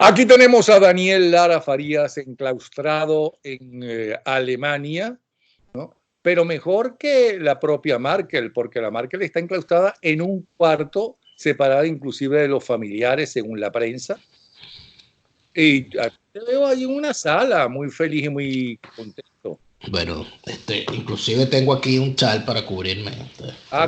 Aquí tenemos a Daniel Lara Farías enclaustrado en Alemania, ¿no? Pero mejor que la propia Merkel, porque la Merkel está enclaustrada en un cuarto, separada inclusive de los familiares, según la prensa. Y te veo ahí en una sala, muy feliz y muy contento. Bueno, inclusive tengo aquí un chal para cubrirme.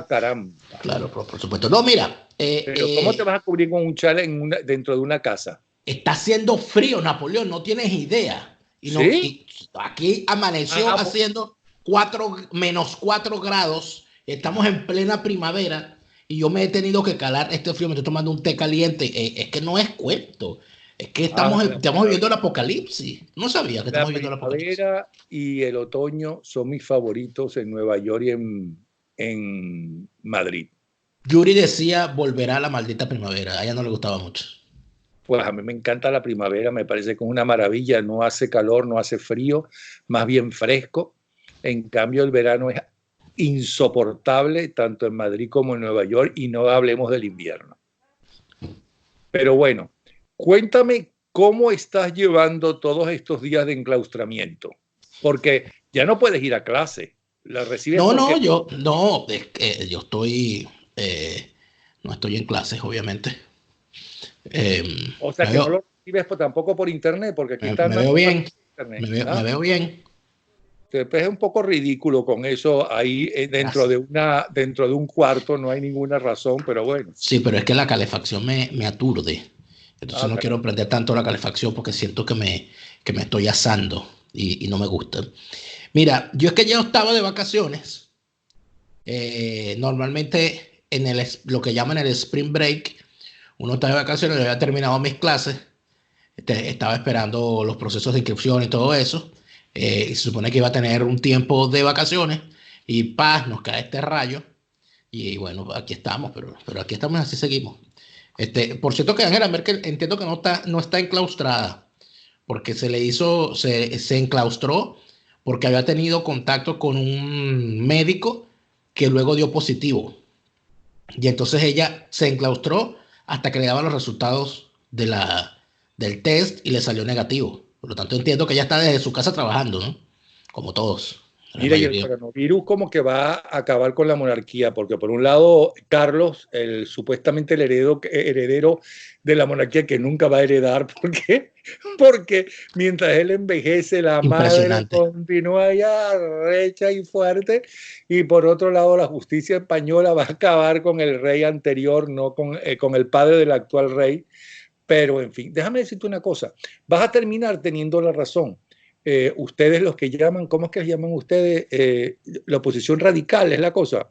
Caramba. Claro, por supuesto. No, mira. Pero ¿cómo te vas a cubrir con un chal dentro de una casa? Está haciendo frío, Napoleón, no tienes idea. ¿Sí? Y aquí amaneció haciendo -4 grados. Estamos en plena primavera y yo me he tenido que calar este frío. Me estoy tomando un té caliente. Es que no es cuento. Es que estamos viviendo el apocalipsis. No sabía que La estamos viviendo el apocalipsis. primavera y el otoño son mis favoritos en Nueva York y en Madrid. Yuri decía volverá a la maldita primavera. A ella no le gustaba mucho. Pues a mí me encanta la primavera, me parece que es una maravilla, no hace calor, no hace frío, más bien fresco. En cambio, el verano es insoportable, tanto en Madrid como en Nueva York, y no hablemos del invierno. Pero bueno, cuéntame cómo estás llevando todos estos días de enclaustramiento, porque ya no puedes ir a clase, la recibes porque... Yo estoy, no estoy en clases, obviamente. O sea, que no lo recibes tampoco por internet, porque aquí están me veo bien, internet. me veo bien. Es un poco ridículo con eso ahí dentro de un cuarto, no hay ninguna razón, pero bueno. Sí, pero es que la calefacción me aturde. Entonces no quiero prender tanto la calefacción porque siento que me estoy asando y no me gusta. Mira, yo es que ya estaba de vacaciones. Normalmente lo que llaman el spring break, uno está de vacaciones, yo había terminado mis clases, estaba esperando los procesos de inscripción y todo eso, y se supone que iba a tener un tiempo de vacaciones y paz, nos cae este rayo y bueno, aquí estamos, pero aquí estamos, así seguimos. Por cierto que Angela Merkel entiendo que no está enclaustrada, porque se enclaustró porque había tenido contacto con un médico que luego dio positivo. Y entonces ella se enclaustró hasta que le daban los resultados del test y le salió negativo. Por lo tanto, entiendo que ella está desde su casa trabajando, ¿no? Como todos, la Mira, y el mayoría. coronavirus como que va a acabar con la monarquía, porque por un lado, Carlos, supuestamente el heredero de la monarquía que nunca va a heredar, porque mientras él envejece, la madre Impresionante. continúa ya recha y fuerte, y por otro lado, la justicia española va a acabar con el rey anterior, no con el padre del actual rey. Pero, en fin, déjame decirte una cosa, vas a terminar teniendo la razón. Ustedes los que llaman, ¿cómo es que llaman ustedes? La oposición radical es la cosa.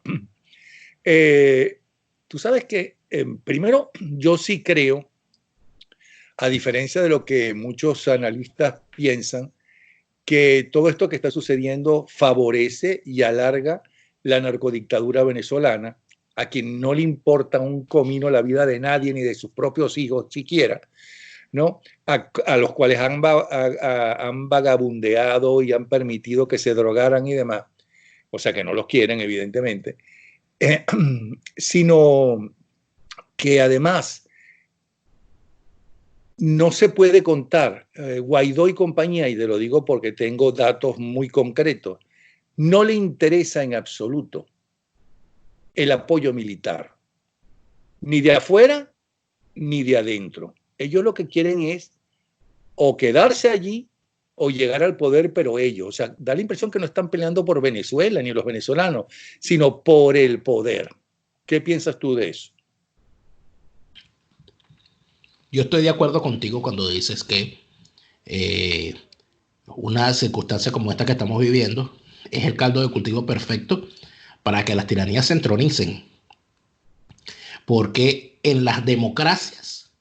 Eh, tú sabes que, primero, yo sí creo, a diferencia de lo que muchos analistas piensan, que todo esto que está sucediendo favorece y alarga la narcodictadura venezolana, a quien no le importa un comino la vida de nadie ni de sus propios hijos siquiera, ¿no? A los cuales han vagabundeado y han permitido que se drogaran y demás, o sea que no los quieren, evidentemente, sino que además no se puede contar, Guaidó y compañía, y te lo digo porque tengo datos muy concretos, no le interesa en absoluto el apoyo militar, ni de afuera ni de adentro. Ellos lo que quieren es o quedarse allí o llegar al poder, pero ellos, o sea, da la impresión que no están peleando por Venezuela ni los venezolanos, sino por el poder. ¿Qué piensas tú de eso? Yo estoy de acuerdo contigo cuando dices que una circunstancia como esta que estamos viviendo es el caldo de cultivo perfecto para que las tiranías se entronicen. Porque en las democracias,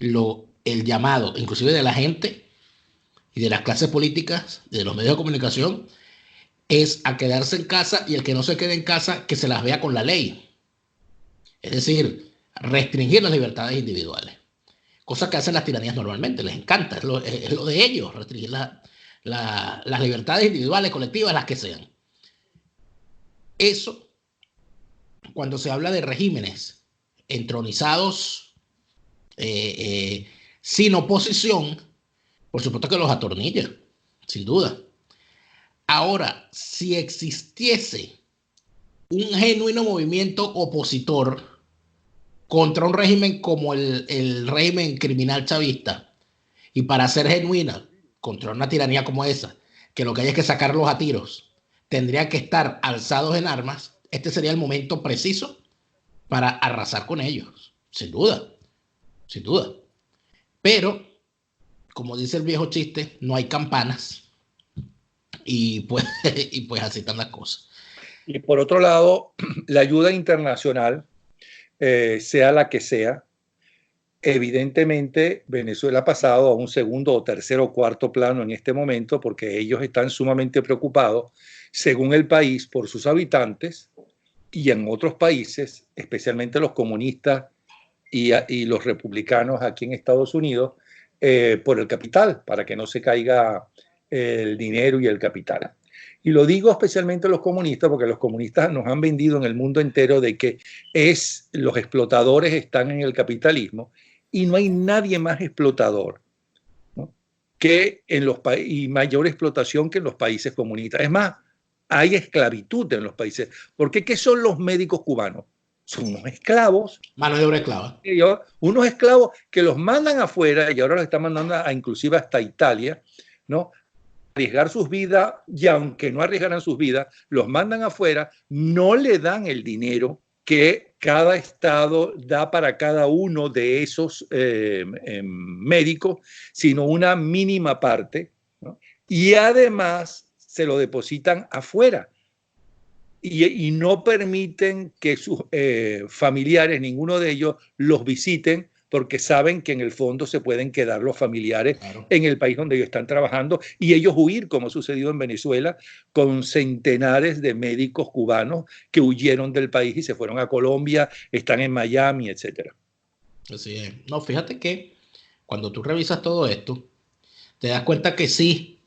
el llamado, inclusive de la gente y de las clases políticas, de los medios de comunicación, es a quedarse en casa y el que no se quede en casa, que se las vea con la ley. Es decir, restringir las libertades individuales. Cosa que hacen las tiranías normalmente, les encanta, es lo de ellos, restringir las libertades individuales, colectivas, las que sean. Eso, cuando se habla de regímenes entronizados, sin oposición, por supuesto que los atornilla, sin duda. Ahora, si existiese un genuino movimiento opositor contra un régimen como el régimen criminal chavista, y para ser genuina contra una tiranía como esa, que lo que hay es que sacarlos a tiros, tendrían que estar alzados en armas, este sería el momento preciso para arrasar con ellos, sin duda, sin duda. Pero, como dice el viejo chiste, no hay campanas y pues así están las cosas. Y por otro lado, la ayuda internacional, sea la que sea, evidentemente Venezuela ha pasado a un segundo o tercero o cuarto plano en este momento porque ellos están sumamente preocupados, según el país, por sus habitantes, y en otros países, especialmente los comunistas y los republicanos aquí en Estados Unidos, por el capital, para que no se caiga el dinero y el capital. Y lo digo especialmente a los comunistas, porque los comunistas nos han vendido en el mundo entero de que los explotadores están en el capitalismo y no hay nadie más explotador, ¿no?, que en los y mayor explotación que en los países comunistas. Es más, hay esclavitud en los países. Porque ¿qué son los médicos cubanos? Son unos esclavos. Mano de obra esclava. Unos esclavos que los mandan afuera y ahora los están mandando inclusive hasta Italia, ¿no?, arriesgar sus vidas, y aunque no arriesgaran sus vidas, los mandan afuera, no le dan el dinero que cada estado da para cada uno de esos médicos, sino una mínima parte, ¿no?, y además se lo depositan afuera y no permiten que sus familiares, ninguno de ellos, los visiten, porque saben que en el fondo se pueden quedar los familiares, claro, en el país donde ellos están trabajando, y ellos huir, como ha sucedido en Venezuela, con centenares de médicos cubanos que huyeron del país y se fueron a Colombia, están en Miami, etc. Así es. No, fíjate que cuando tú revisas todo esto, te das cuenta que sí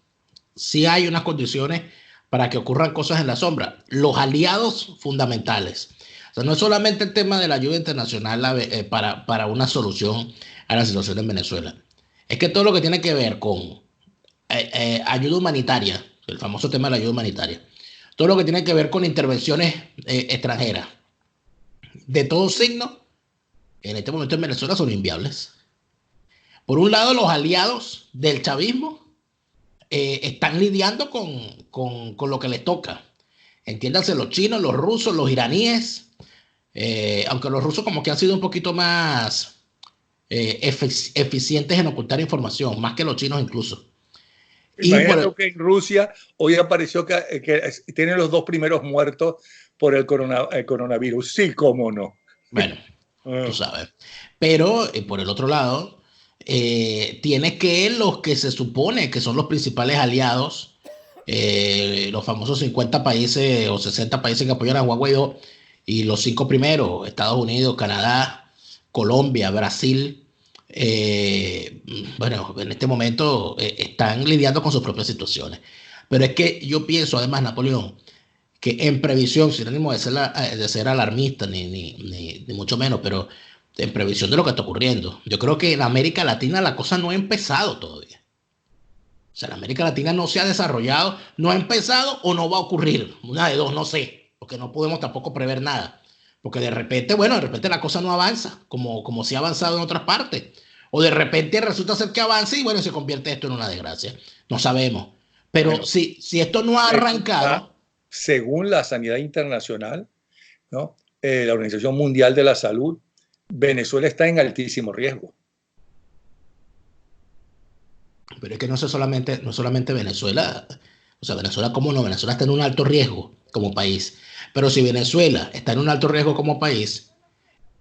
hay unas condiciones para que ocurran cosas en la sombra. Los aliados fundamentales. O sea, no es solamente el tema de la ayuda internacional para una solución a la situación en Venezuela. Es que todo lo que tiene que ver con ayuda humanitaria, el famoso tema de la ayuda humanitaria, todo lo que tiene que ver con intervenciones extranjeras, de todo signo, en este momento en Venezuela son inviables. Por un lado, los aliados del chavismo están lidiando con lo que les toca. Entiéndanse, los chinos, los rusos, los iraníes, aunque los rusos como que han sido un poquito más eficientes en ocultar información, más que los chinos incluso. Imagínate que en Rusia hoy apareció que tiene los 2 primeros muertos por el coronavirus. Sí, cómo no. Bueno, tú sabes. Pero por el otro lado, tiene que los que se supone que son los principales aliados, los famosos 50 países o 60 países que apoyan a Juan Guaidó, y los 5 primeros, Estados Unidos, Canadá, Colombia, Brasil, bueno, en este momento están lidiando con sus propias situaciones. Pero es que yo pienso, además, Napoleón, que en previsión, sin ánimo de ser alarmista, ni mucho menos, pero en previsión de lo que está ocurriendo, yo creo que en América Latina la cosa no ha empezado todavía. O sea, en América Latina no se ha desarrollado, no ha empezado o no va a ocurrir. Una de dos, no sé, porque no podemos tampoco prever nada. Porque de repente la cosa no avanza, como se ha avanzado en otras partes. O de repente resulta ser que avanza y bueno, se convierte esto en una desgracia. No sabemos. Pero bueno, si esto no ha arrancado... Según la Sanidad Internacional, ¿no?, la Organización Mundial de la Salud, Venezuela está en altísimo riesgo. Pero es que no solamente Venezuela, o sea, Venezuela como no, Venezuela está en un alto riesgo como país. Pero si Venezuela está en un alto riesgo como país,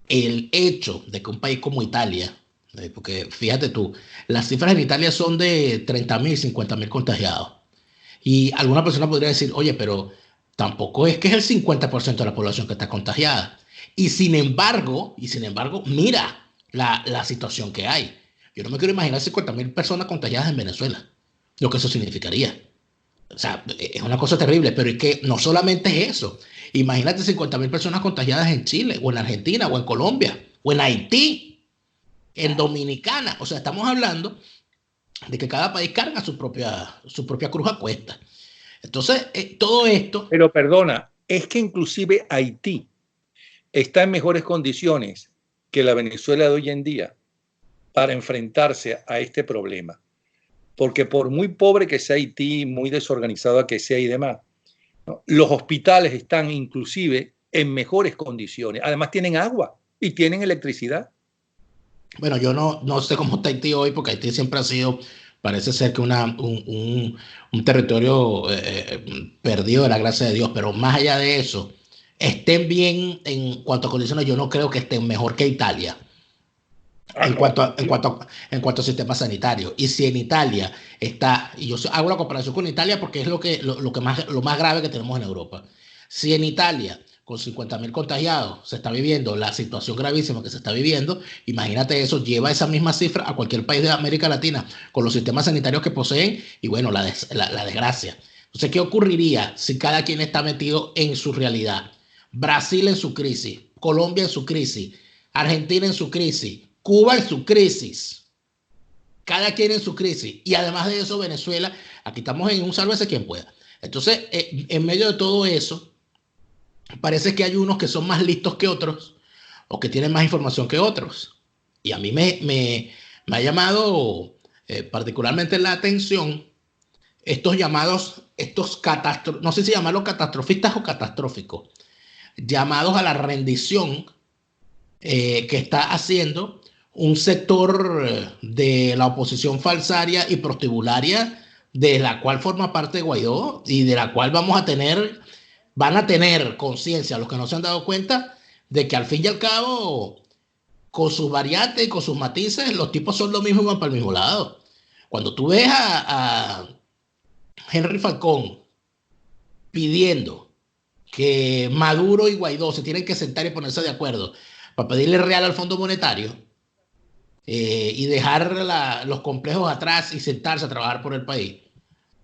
el hecho de que un país como Italia, porque fíjate tú, las cifras en Italia son de 30.000, 50.000 contagiados. Y alguna persona podría decir, oye, pero tampoco es que es el 50% de la población que está contagiada. Y sin embargo, mira la situación que hay. Yo no me quiero imaginar 50.000 personas contagiadas en Venezuela, lo que eso significaría. O sea, es una cosa terrible, pero es que no solamente es eso. Imagínate 50.000 personas contagiadas en Chile, o en Argentina, o en Colombia, o en Haití. en Dominicana. O sea, estamos hablando de que cada país carga su propia cruz a cuesta. Entonces, todo esto... Pero perdona, es que inclusive Haití está en mejores condiciones que la Venezuela de hoy en día para enfrentarse a este problema. Porque por muy pobre que sea Haití, muy desorganizada que sea y demás, ¿no? Los hospitales están inclusive en mejores condiciones. Además tienen agua y tienen electricidad. Bueno, yo no sé cómo está Haití hoy, porque Haití siempre ha sido, parece ser que un territorio perdido de la gracia de Dios, pero más allá de eso, estén bien en cuanto a condiciones, yo no creo que estén mejor que Italia. Ah, no. En cuanto a sistema sanitario. Y si en Italia está, y yo hago la comparación con Italia porque es lo más grave que tenemos en Europa. Si en Italia, con 50.000 contagiados, se está viviendo la situación gravísima que se está viviendo, imagínate eso, lleva esa misma cifra a cualquier país de América Latina con los sistemas sanitarios que poseen y bueno, la desgracia. Entonces, ¿qué ocurriría si cada quien está metido en su realidad? Brasil en su crisis, Colombia en su crisis, Argentina en su crisis, Cuba en su crisis, cada quien en su crisis. Y además de eso, Venezuela, aquí estamos en un sálvese quien pueda. Entonces, en medio de todo eso, parece que hay unos que son más listos que otros o que tienen más información que otros. Y a mí me ha llamado particularmente la atención estos llamados, no sé si llamarlos catastrofistas o catastróficos, llamados a la rendición que está haciendo un sector de la oposición falsaria y prostibularia, de la cual forma parte Guaidó y de la cual van a tener conciencia los que no se han dado cuenta de que al fin y al cabo, con sus variantes y con sus matices, los tipos son lo mismo y van para el mismo lado. Cuando tú ves a Henry Falcón pidiendo que Maduro y Guaidó se tienen que sentar y ponerse de acuerdo para pedirle real al Fondo Monetario y dejar los complejos atrás y sentarse a trabajar por el país,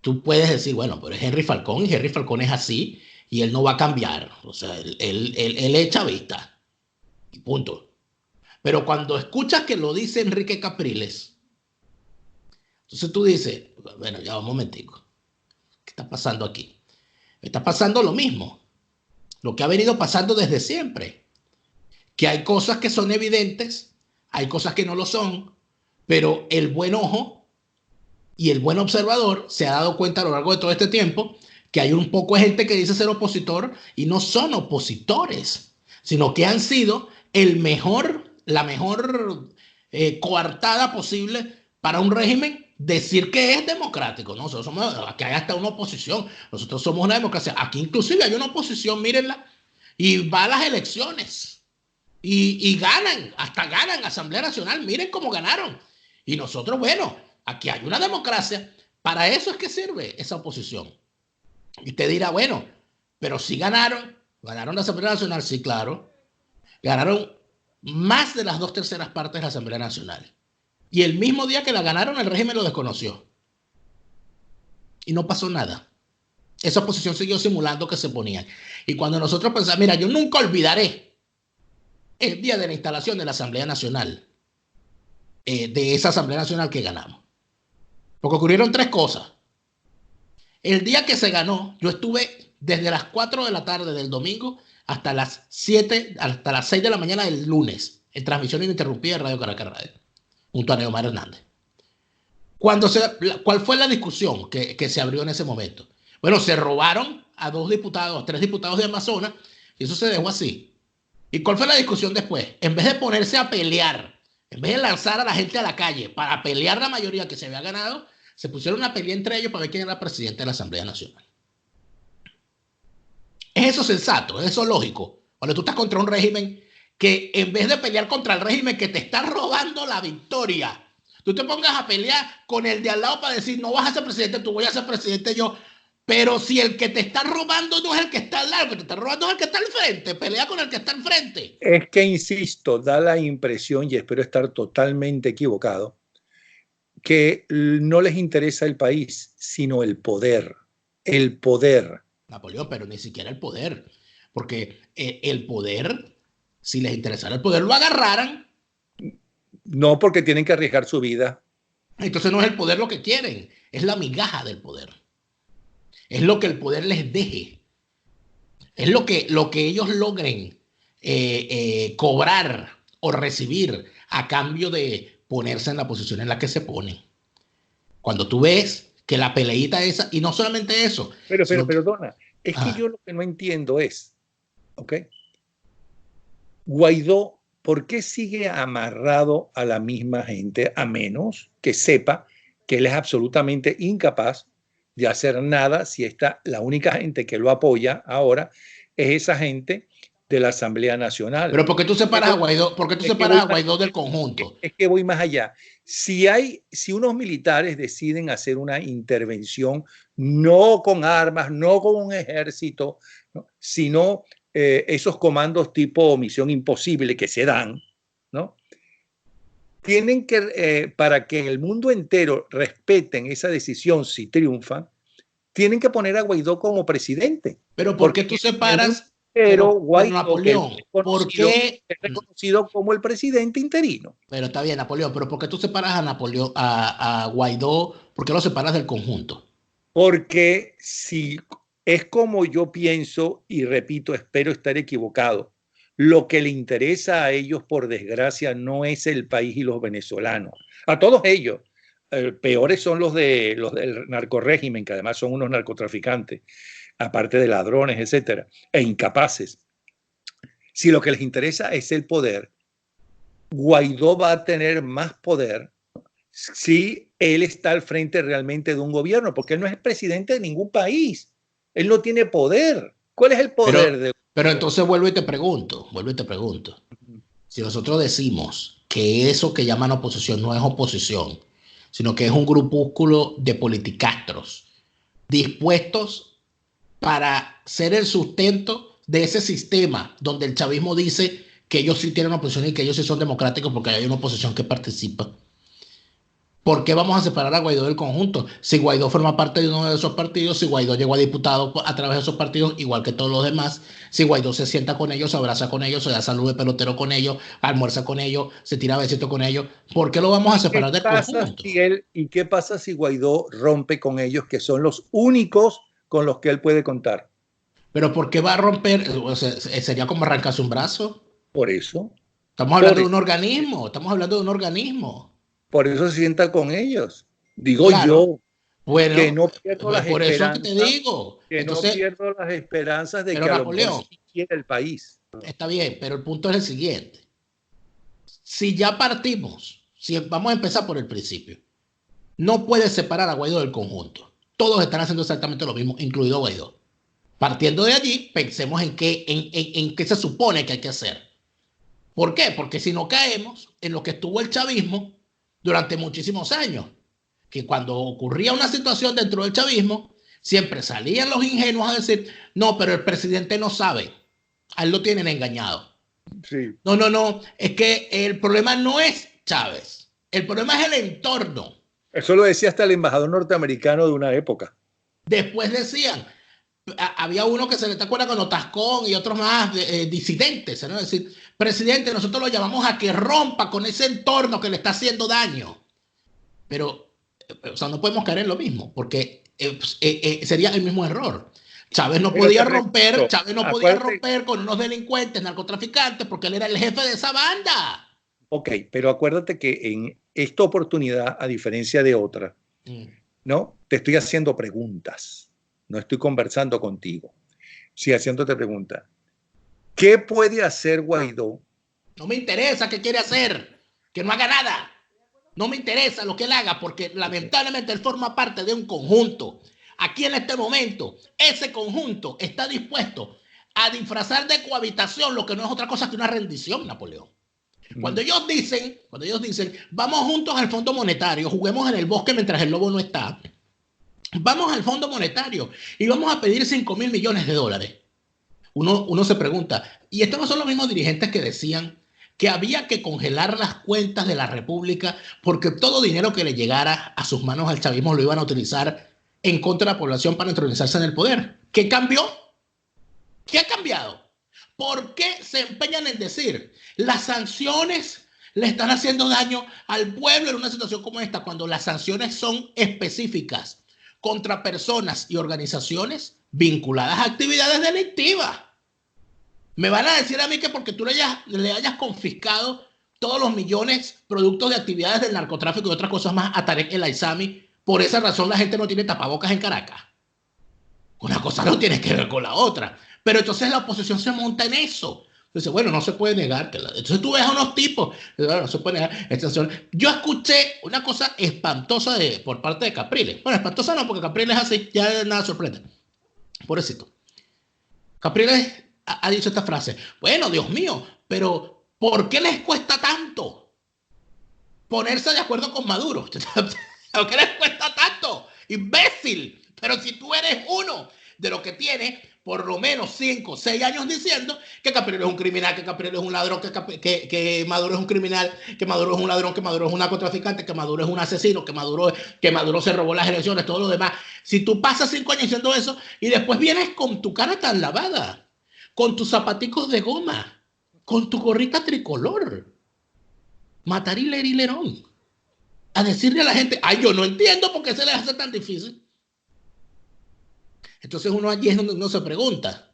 tú puedes decir, bueno, pero es Henry Falcón y Henry Falcón es así y él no va a cambiar. O sea, él es chavista y punto. Pero cuando escuchas que lo dice Enrique Capriles, entonces tú dices, bueno, ya un momentico, ¿qué está pasando aquí? Está pasando lo mismo, lo que ha venido pasando desde siempre, que hay cosas que son evidentes, hay cosas que no lo son, pero el buen ojo y el buen observador se ha dado cuenta a lo largo de todo este tiempo que hay un poco de gente que dice ser opositor y no son opositores, sino que han sido la mejor coartada posible para un régimen decir que es democrático. ¿No? Nosotros somos, aquí hay hasta una oposición, nosotros somos una democracia. Aquí inclusive hay una oposición, mírenla, y va a las elecciones y ganan, hasta ganan Asamblea Nacional, miren cómo ganaron. Y nosotros, bueno, aquí hay una democracia, para eso es que sirve esa oposición. Y usted dirá, bueno, pero si ganaron la Asamblea Nacional, sí, claro, ganaron más de las 2/3 partes de la Asamblea Nacional. Y el mismo día que la ganaron, el régimen lo desconoció. Y no pasó nada. Esa oposición siguió simulando que se ponían. Y cuando nosotros pensamos, mira, yo nunca olvidaré el día de la instalación de la Asamblea Nacional, de esa Asamblea Nacional que ganamos. Porque ocurrieron 3 cosas. El día que se ganó, yo estuve desde las 4 de la tarde del domingo hasta las 6 de la mañana del lunes en transmisión ininterrumpida de Radio Caracas Radio, junto a Neomar Hernández. ¿Cuál fue la discusión que se abrió en ese momento? Bueno, se robaron a 3 diputados de Amazonas y eso se dejó así. ¿Y cuál fue la discusión después? En vez de ponerse a pelear, en vez de lanzar a la gente a la calle para pelear la mayoría que se había ganado, se pusieron a pelear entre ellos para ver quién era presidente de la Asamblea Nacional. ¿Es eso sensato? ¿Es eso lógico? Cuando tú estás contra un régimen que en vez de pelear contra el régimen que te está robando la victoria, tú te pongas a pelear con el de al lado para decir, no vas a ser presidente tú, voy a ser presidente yo. Pero si el que te está robando no es el que está al lado, el que te está robando es el que está al frente, pelea con el que está al frente. Es que, insisto, da la impresión, y espero estar totalmente equivocado, que no les interesa el país, sino el poder. El poder. Napoleón, pero ni siquiera el poder. Porque el poder, si les interesara el poder, lo agarraran No, porque tienen que arriesgar su vida. Entonces no es el poder lo que quieren, es la migaja del poder. Es lo que el poder les deje. Es lo que ellos logren cobrar o recibir a cambio de ponerse en la posición en la que se ponen. Cuando tú ves que la peleita esa, y no solamente eso. Pero Donna, es que yo lo que no entiendo es, ¿ok? Guaidó, ¿por qué sigue amarrado a la misma gente a menos que sepa que él es absolutamente incapaz de hacer nada si la única gente que lo apoya ahora es esa gente de la Asamblea Nacional? Pero ¿por qué tú separas a Guaidó? ¿Por qué tú separas a Guaidó del conjunto? Es que voy más allá. Si unos militares deciden hacer una intervención, no con armas, no con un ejército, ¿no? Sino esos comandos tipo Misión Imposible que se dan, ¿no? Tienen que, para que el mundo entero respeten esa decisión si triunfan, tienen que poner a Guaidó como presidente. Pero ¿por qué tú separas? Pero Guaidó, Napoleón, ¿por qué es reconocido como el presidente interino? Pero está bien, Napoleón, pero ¿por qué tú separas a Napoleón, a Guaidó? ¿Por qué lo separas del conjunto? Porque si es como yo pienso, y repito, espero estar equivocado, lo que le interesa a ellos, por desgracia, no es el país y los venezolanos. A todos ellos. Peores son los del narcorrégimen, que además son unos narcotraficantes, aparte de ladrones, etcétera, e incapaces. Si lo que les interesa es el poder, Guaidó va a tener más poder si él está al frente realmente de un gobierno, porque él no es presidente de ningún país. Él no tiene poder. ¿Cuál es el poder? Pero entonces vuelvo y te pregunto. Si nosotros decimos que eso que llaman oposición no es oposición, sino que es un grupúsculo de politicastros dispuestos para ser el sustento de ese sistema donde el chavismo dice que ellos sí tienen oposición y que ellos sí son democráticos porque hay una oposición que participa. ¿Por qué vamos a separar a Guaidó del conjunto? Si Guaidó forma parte de uno de esos partidos, si Guaidó llegó a diputado a través de esos partidos, igual que todos los demás, si Guaidó se sienta con ellos, se abraza con ellos, se da salud de pelotero con ellos, almuerza con ellos, se tira besitos con ellos, ¿por qué lo vamos a separar del conjunto? ¿Y qué pasa si Guaidó rompe con ellos, que son los únicos con los que él puede contar? ¿Pero por qué va a romper? O sea, ¿sería como arrancarse un brazo? Por eso. Estamos hablando de un organismo. Por eso se sienta con ellos. Digo claro. yo. Bueno, que no pierdo las por esperanzas. Eso te digo. Que entonces, no pierdo las esperanzas de que Napoleón, a lo mejor sí quiere el país. Está bien, pero el punto es el siguiente. Si ya partimos, si vamos a empezar por el principio, no puedes separar a Guaidó del conjunto. Todos están haciendo exactamente lo mismo, incluido Guaidó. Partiendo de allí, pensemos en qué se supone que hay que hacer. ¿Por qué? Porque si no caemos en lo que estuvo el chavismo durante muchísimos años, que cuando ocurría una situación dentro del chavismo, siempre salían los ingenuos a decir, no, pero el presidente no sabe, a él lo tienen engañado. Sí. No, es que el problema no es Chávez, el problema es el entorno. Eso lo decía hasta el embajador norteamericano de una época. Después decían, había uno que se le está acuerda con Tascón y otros más disidentes, ¿no? Es decir, presidente, nosotros lo llamamos a que rompa con ese entorno que le está haciendo daño. Pero, o sea, no podemos caer en lo mismo, porque sería el mismo error. Chávez no podía romper con unos delincuentes, narcotraficantes, porque él era el jefe de esa banda. Ok, pero acuérdate que en esta oportunidad, a diferencia de otra, ¿no? Te estoy haciendo preguntas. No estoy conversando contigo. Sí, haciéndote preguntas. ¿Qué puede hacer Guaidó? No me interesa qué quiere hacer. Que no haga nada. No me interesa lo que él haga porque lamentablemente él forma parte de un conjunto. Aquí en este momento, ese conjunto está dispuesto a disfrazar de cohabitación lo que no es otra cosa que una rendición, Napoleón. Cuando ellos dicen, vamos juntos al Fondo Monetario, juguemos en el bosque mientras el lobo no está. Vamos al Fondo Monetario y vamos a pedir 5.000 millones de dólares. Uno se pregunta, ¿y estos no son los mismos dirigentes que decían que había que congelar las cuentas de la República porque todo dinero que le llegara a sus manos al chavismo lo iban a utilizar en contra de la población para entronizarse en el poder? ¿Qué cambió? ¿Qué ha cambiado? ¿Por qué se empeñan en decir las sanciones le están haciendo daño al pueblo en una situación como esta, cuando las sanciones son específicas contra personas y organizaciones vinculadas a actividades delictivas. Me van a decir a mí que porque tú le hayas confiscado todos los millones productos de actividades del narcotráfico y otras cosas más a Tarek El Aissami, por esa razón la gente no tiene tapabocas en Caracas. Una cosa no tiene que ver con la otra. Pero entonces la oposición se monta en eso. Entonces, bueno, no se puede negártela. Entonces tú ves a unos tipos, no se puede negar. Yo escuché una cosa espantosa por parte de Capriles. Bueno, espantosa no, porque Capriles es así, ya nada sorprende. Pobrecito. Capriles ha dicho esta frase. Bueno, Dios mío, pero ¿por qué les cuesta tanto ponerse de acuerdo con Maduro? ¿Por qué les cuesta tanto? Imbécil. Pero si tú eres uno de los que tiene por lo menos 5 o 6 años diciendo que Capriles es un criminal, que Capriles es un ladrón, que Maduro es un criminal, que Maduro es un ladrón, que Maduro es un narcotraficante, que Maduro es un asesino, que Maduro se robó las elecciones, todo lo demás. Si tú pasas 5 años diciendo eso y después vienes con tu cara tan lavada, con tus zapaticos de goma, con tu gorrita tricolor, matarilerón, a decirle a la gente, ay, yo no entiendo por qué se les hace tan difícil. Entonces uno allí es donde uno se pregunta,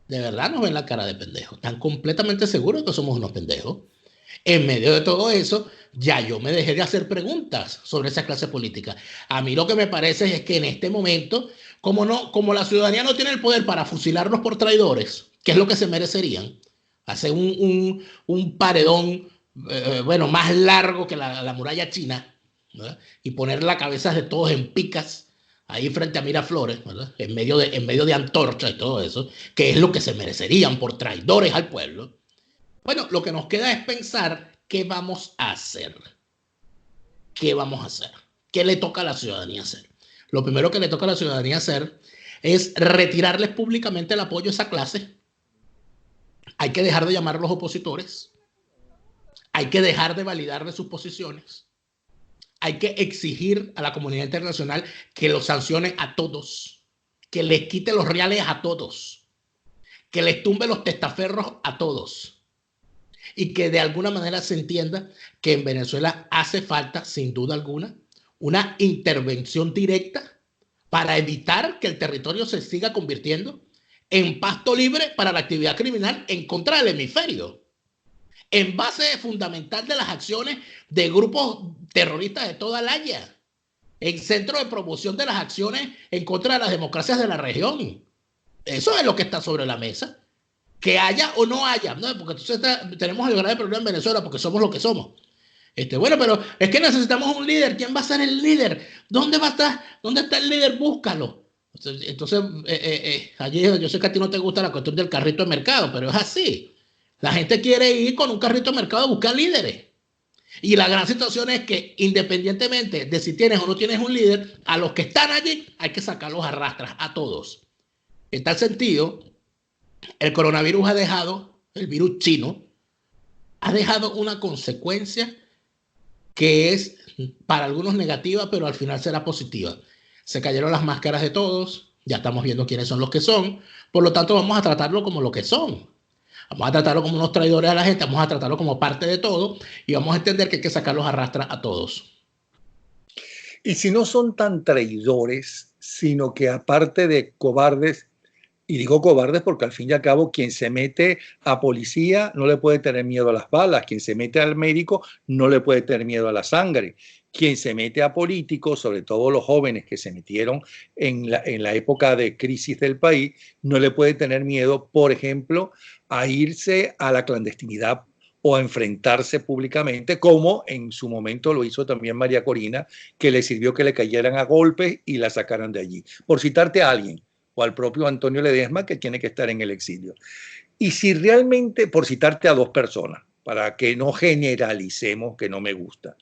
¿de verdad nos ven la cara de pendejos? ¿Están completamente seguros que somos unos pendejos? En medio de todo eso, ya yo me dejé de hacer preguntas sobre esa clase política. A mí lo que me parece es que en este momento, como la ciudadanía no tiene el poder para fusilarnos por traidores, que es lo que se merecerían, hacer un paredón, bueno, más largo que la muralla china, ¿verdad? Y poner las cabezas de todos en picas, ahí frente a Miraflores, ¿verdad? En medio de antorchas y todo eso, que es lo que se merecerían por traidores al pueblo. Bueno, lo que nos queda es pensar qué vamos a hacer. ¿Qué vamos a hacer? ¿Qué le toca a la ciudadanía hacer? Lo primero que le toca a la ciudadanía hacer es retirarles públicamente el apoyo a esa clase. Hay que dejar de llamar a los opositores. Hay que dejar de validarles sus posiciones. Hay que exigir a la comunidad internacional que los sancione a todos, que les quite los reales a todos, que les tumbe los testaferros a todos y que de alguna manera se entienda que en Venezuela hace falta, sin duda alguna, una intervención directa para evitar que el territorio se siga convirtiendo en pasto libre para la actividad criminal en contra del hemisferio, en base fundamental de las acciones de grupos terroristas de toda la haya, en centro de promoción de las acciones en contra de las democracias de la región. Eso es lo que está sobre la mesa. Que haya o no haya, ¿no? Porque entonces tenemos el grave problema en Venezuela porque somos lo que somos. Bueno, pero es que necesitamos un líder. ¿Quién va a ser el líder? ¿Dónde va a estar? ¿Dónde está el líder? Búscalo. Entonces allí yo sé que a ti no te gusta la cuestión del carrito de mercado, pero es así. La gente quiere ir con un carrito de mercado a buscar líderes. Y la gran situación es que independientemente de si tienes o no tienes un líder, a los que están allí hay que sacarlos a rastras, a todos. En tal sentido, el coronavirus el virus chino, ha dejado una consecuencia que es para algunos negativa, pero al final será positiva. Se cayeron las máscaras de todos, ya estamos viendo quiénes son los que son, por lo tanto vamos a tratarlo como lo que son. Vamos a tratarlo como unos traidores a la gente, vamos a tratarlo como parte de todo y vamos a entender que hay que sacarlos a rastras a todos. Y si no son tan traidores, sino que aparte de cobardes, y digo cobardes porque al fin y al cabo quien se mete a policía no le puede tener miedo a las balas, quien se mete al médico no le puede tener miedo a la sangre, quien se mete a políticos, sobre todo los jóvenes que se metieron en la época de crisis del país, no le puede tener miedo, por ejemplo, a irse a la clandestinidad o a enfrentarse públicamente, como en su momento lo hizo también María Corina, que le sirvió que le cayeran a golpes y la sacaran de allí. Por citarte a alguien, o al propio Antonio Ledesma, que tiene que estar en el exilio. Y si realmente, por citarte a 2 personas, para que no generalicemos, que no me gusta,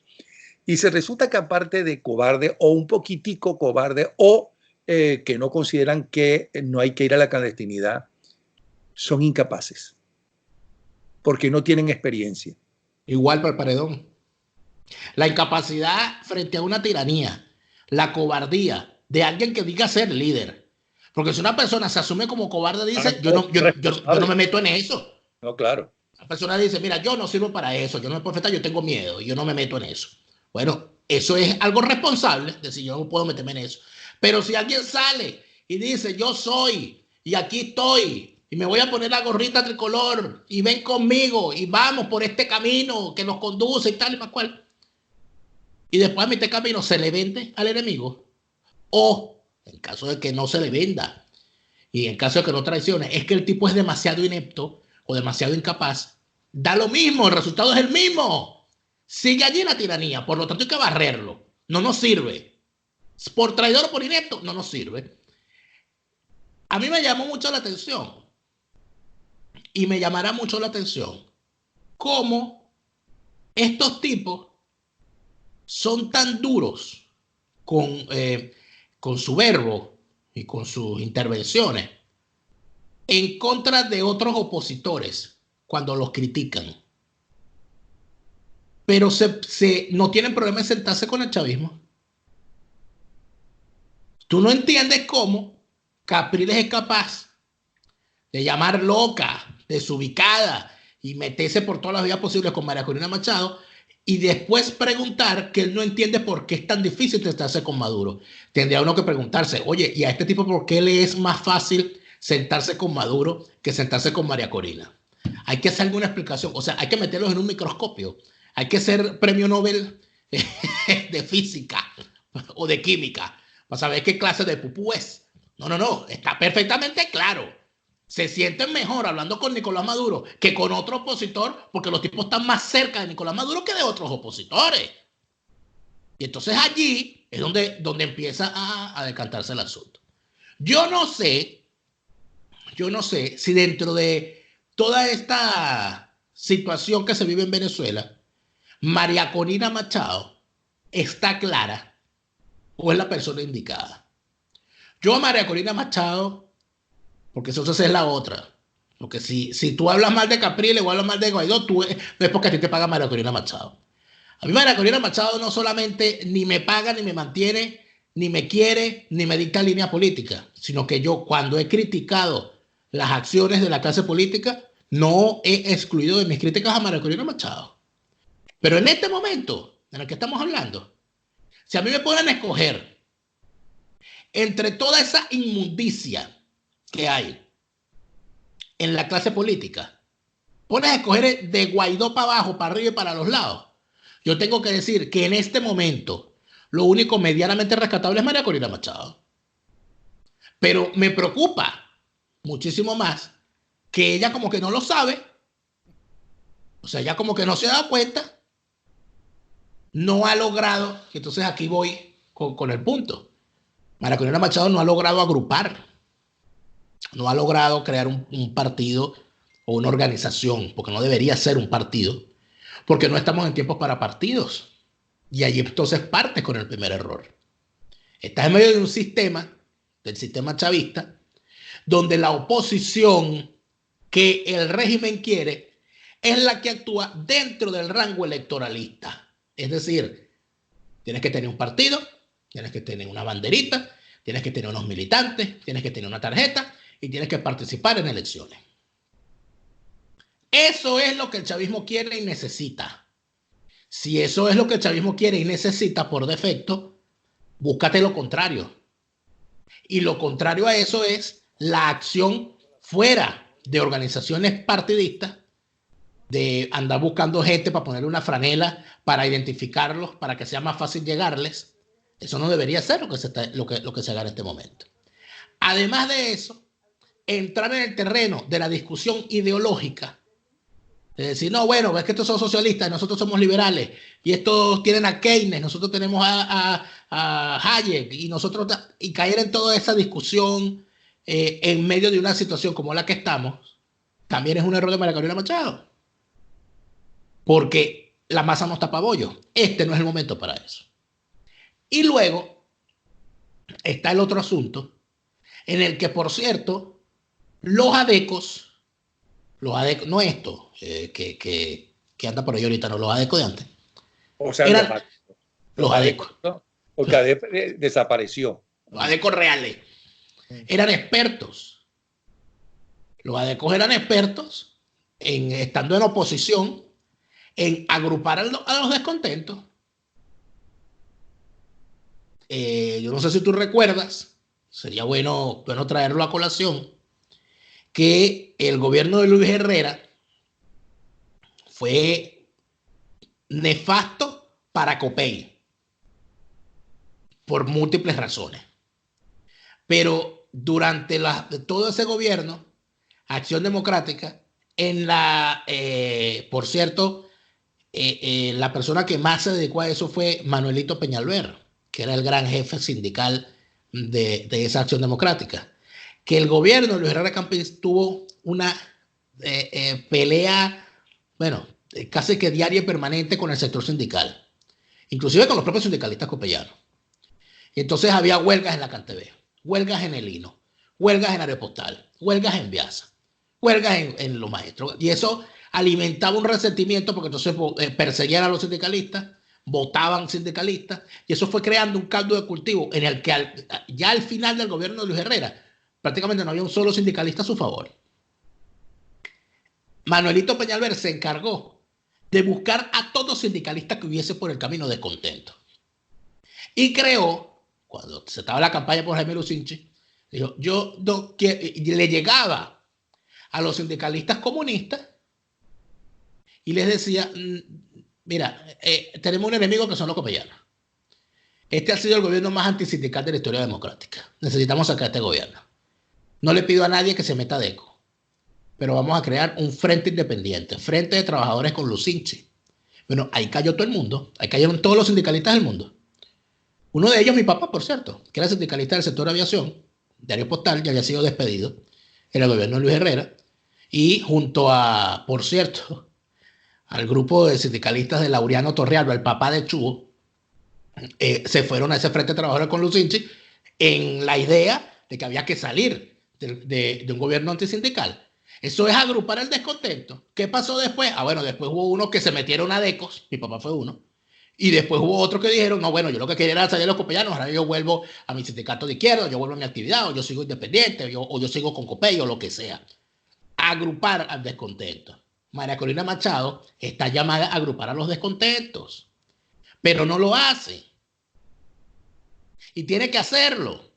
y se resulta que aparte de cobarde o un poquitico cobarde o que no consideran que no hay que ir a la clandestinidad, son incapaces, porque no tienen experiencia. Igual para el paredón. La incapacidad frente a una tiranía, la cobardía de alguien que diga ser líder. Porque si una persona se asume como cobarde, dice, yo no me meto en eso. No, claro. La persona dice, mira, yo no sirvo para eso, yo no me puedo enfrentar, yo tengo miedo, yo no me meto en eso. Bueno, eso es algo responsable, es decir, yo no puedo meterme en eso. Pero si alguien sale y dice, yo soy, y aquí estoy, y me voy a poner la gorrita tricolor, y ven conmigo, y vamos por este camino que nos conduce y tal y más cual, y después a mitad de camino se le vende al enemigo, o en caso de que no se le venda, y en caso de que no traicione, es que el tipo es demasiado inepto o demasiado incapaz, da lo mismo, el resultado es el mismo. Sigue allí la tiranía, por lo tanto hay que barrerlo. No nos sirve. Por traidor o por inepto, no nos sirve. A mí me llamó mucho la atención y me llamará mucho la atención cómo estos tipos son tan duros con su verbo y con sus intervenciones en contra de otros opositores cuando los critican. Pero no tienen problema en sentarse con el chavismo. Tú no entiendes cómo Capriles es capaz de llamar loca, desubicada y meterse por todas las vías posibles con María Corina Machado y después preguntar que él no entiende por qué es tan difícil sentarse con Maduro. Tendría uno que preguntarse, oye, ¿y a este tipo por qué le es más fácil sentarse con Maduro que sentarse con María Corina? Hay que hacer alguna explicación, o sea, hay que meterlos en un microscopio, hay que ser premio Nobel de física o de química para saber qué clase de pupú es. No, está perfectamente claro. Se sienten mejor hablando con Nicolás Maduro que con otro opositor porque los tipos están más cerca de Nicolás Maduro que de otros opositores. Y entonces allí es donde empieza a decantarse el asunto. Yo no sé si dentro de toda esta situación que se vive en Venezuela, María Corina Machado está clara o es la persona indicada. Yo a María Corina Machado, porque eso es la otra, porque si tú hablas mal de Capriles o hablas mal de Guaidó, no es porque a ti te paga María Corina Machado. A mí María Corina Machado no solamente ni me paga, ni me mantiene, ni me quiere, ni me dicta línea política, sino que yo cuando he criticado las acciones de la clase política, no he excluido de mis críticas a María Corina Machado. Pero en este momento en el que estamos hablando, si a mí me ponen a escoger entre toda esa inmundicia que hay en la clase política, pones a escoger de Guaidó para abajo, para arriba y para los lados, yo tengo que decir que en este momento lo único medianamente rescatable es María Corina Machado. Pero me preocupa muchísimo más que ella como que no lo sabe, o sea, ella como que no se ha dado cuenta, no ha logrado, entonces aquí voy con el punto. María Corina Machado no ha logrado agrupar, no ha logrado crear un partido o una organización, porque no debería ser un partido, porque no estamos en tiempos para partidos. Y ahí entonces partes con el primer error. Estás en medio de un sistema, del sistema chavista, donde la oposición que el régimen quiere es la que actúa dentro del rango electoralista. Es decir, tienes que tener un partido, tienes que tener una banderita, tienes que tener unos militantes, tienes que tener una tarjeta y tienes que participar en elecciones. Eso es lo que el chavismo quiere y necesita. Si eso es lo que el chavismo quiere y necesita por defecto, búscate lo contrario. Y lo contrario a eso es la acción fuera de organizaciones partidistas, de andar buscando gente para ponerle una franela, para identificarlos, para que sea más fácil llegarles. Eso no debería ser lo que se haga en este momento. Además de eso, entrar en el terreno de la discusión ideológica, de decir, no, bueno, es que estos son socialistas, nosotros somos liberales, y estos tienen a Keynes, nosotros tenemos a Hayek, y caer en toda esa discusión en medio de una situación como la que estamos, también es un error de María Corina Machado. Porque la masa no está para bollo. Este no es el momento para eso. Y luego está el otro asunto, en el que, por cierto, los adecos, no esto, que anda por ahí ahorita, no, los adecos de antes. O sea, eran los adecos. ¿no? Porque ADEC desapareció. Los adecos reales. Eran expertos. Los adecos eran expertos estando en oposición, en agrupar a los descontentos. Yo no sé si tú recuerdas, sería bueno traerlo a colación, que el gobierno de Luis Herrera fue nefasto para Copey por múltiples razones. Pero durante todo ese gobierno, Acción Democrática, por cierto, la persona que más se dedicó a eso fue Manuelito Peñalver, que era el gran jefe sindical de esa Acción Democrática. Que el gobierno de Luis Herrera Campins tuvo una pelea, bueno, casi que diaria y permanente con el sector sindical, inclusive con los propios sindicalistas copellanos. Y entonces había huelgas en la CanTV, huelgas en el Hino, huelgas en Aeropostal, huelgas en Viasa, huelgas en Los Maestros. Y eso alimentaba un resentimiento porque entonces perseguían a los sindicalistas, votaban sindicalistas, y eso fue creando un caldo de cultivo en el que ya al final del gobierno de Luis Herrera prácticamente no había un solo sindicalista a su favor. Manuelito Peñalver se encargó de buscar a todo sindicalista que hubiese por el camino descontento. Y creó, cuando se estaba la campaña por Jaime Lucinchi, dijo, yo no quiero, y le llegaba a los sindicalistas comunistas y les decía, mira, tenemos un enemigo que son los copellanos. Este ha sido el gobierno más antisindical de la historia democrática. Necesitamos sacar este gobierno. No le pido a nadie que se meta de eco, pero vamos a crear un frente independiente, frente de trabajadores con Lucinchi. Bueno, ahí cayó todo el mundo, ahí cayeron todos los sindicalistas del mundo. Uno de ellos, mi papá, por cierto, que era sindicalista del sector de aviación, de Aeropostal, ya había sido despedido en el gobierno de Luis Herrera, y junto a, por cierto, al grupo de sindicalistas de Laureano Torrealba, el papá de Chugo, se fueron a ese frente de trabajadores con Lucinchi en la idea de que había que salir de un gobierno antisindical. Eso es agrupar el descontento. ¿Qué pasó después? Bueno, después hubo uno que se metieron a DECOS, mi papá fue uno, y después hubo otros que dijeron, no, bueno, yo lo que quería era salir de los copellanos, ahora yo vuelvo a mi sindicato de izquierda, yo vuelvo a mi actividad, o yo sigo independiente, o yo sigo con Copey, o lo que sea. Agrupar al descontento. María Corina Machado está llamada a agrupar a los descontentos, pero no lo hace. Y tiene que hacerlo.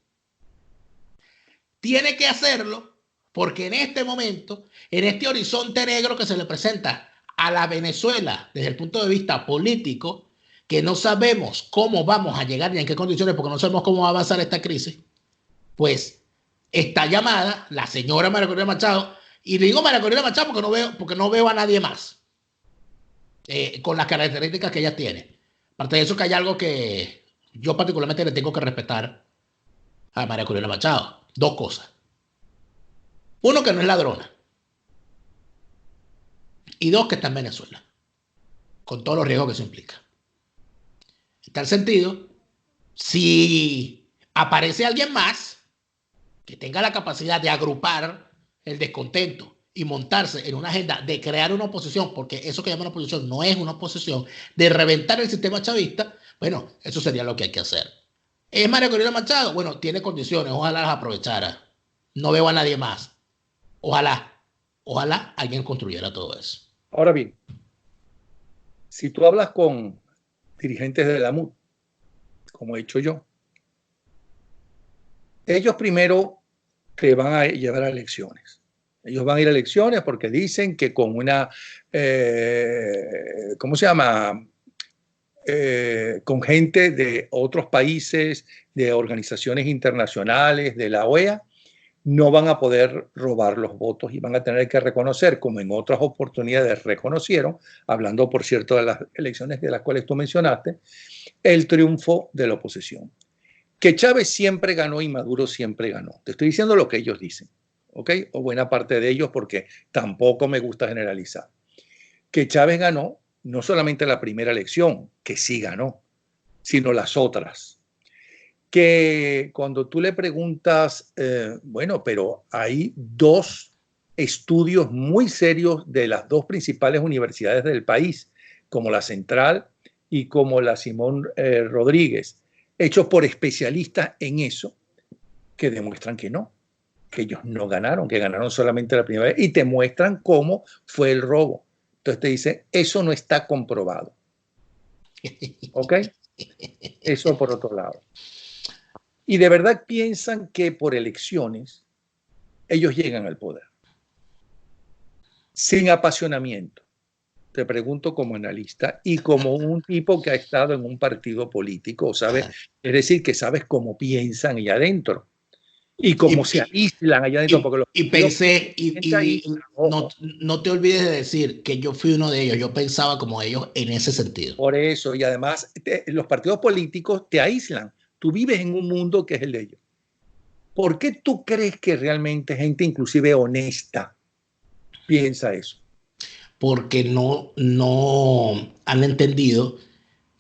Tiene que hacerlo porque en este momento, en este horizonte negro que se le presenta a la Venezuela desde el punto de vista político, que no sabemos cómo vamos a llegar ni en qué condiciones, porque no sabemos cómo va a avanzar esta crisis, pues está llamada la señora María Corina Machado, y le digo María Corina Machado porque no veo a nadie más con las características que ella tiene. Aparte de eso, que hay algo que yo particularmente le tengo que respetar a María Corina Machado. Dos cosas. Uno, que no es ladrona. Y dos, que está en Venezuela, con todos los riesgos que eso implica. En tal sentido, si aparece alguien más que tenga la capacidad de agrupar el descontento y montarse en una agenda de crear una oposición, porque eso que llaman oposición no es una oposición, de reventar el sistema chavista, bueno, eso sería lo que hay que hacer. ¿Es María Corina Machado? Bueno, tiene condiciones, ojalá las aprovechara. No veo a nadie más. Ojalá alguien construyera todo eso. Ahora bien, si tú hablas con dirigentes de la MUD, como he hecho yo, ellos primero te van a llevar a elecciones. Ellos van a ir a elecciones porque dicen que con una, ¿cómo se llama? Con gente de otros países, de organizaciones internacionales, de la OEA, no van a poder robar los votos y van a tener que reconocer, como en otras oportunidades reconocieron, hablando por cierto de las elecciones de las cuales tú mencionaste, el triunfo de la oposición. Que Chávez siempre ganó y Maduro siempre ganó. Te estoy diciendo lo que ellos dicen, ¿ok? O buena parte de ellos, porque tampoco me gusta generalizar. Que Chávez ganó no solamente la primera elección, que sí ganó, sino las otras. Que cuando tú le preguntas, bueno, pero hay dos estudios muy serios de las dos principales universidades del país, como la Central y como la Simón Rodríguez, hechos por especialistas en eso, que demuestran que no. que ellos no ganaron, que ganaron solamente la primera vez, y te muestran cómo fue el robo. Entonces te dicen, eso no está comprobado. ¿Ok? Eso por otro lado. Y de verdad piensan que por elecciones ellos llegan al poder. Sin apasionamiento. Te pregunto como analista y como un tipo que ha estado en un partido político, ¿sabes? Es decir, que sabes cómo piensan allá adentro y cómo se aíslan allá adentro. Porque y pensé, no te olvides de decir que yo fui uno de ellos, yo pensaba como ellos en ese sentido. Por eso, y además los partidos políticos te aíslan. Tú vives en un mundo que es el de ellos. ¿Por qué tú crees que realmente gente inclusive honesta piensa eso? Porque no han entendido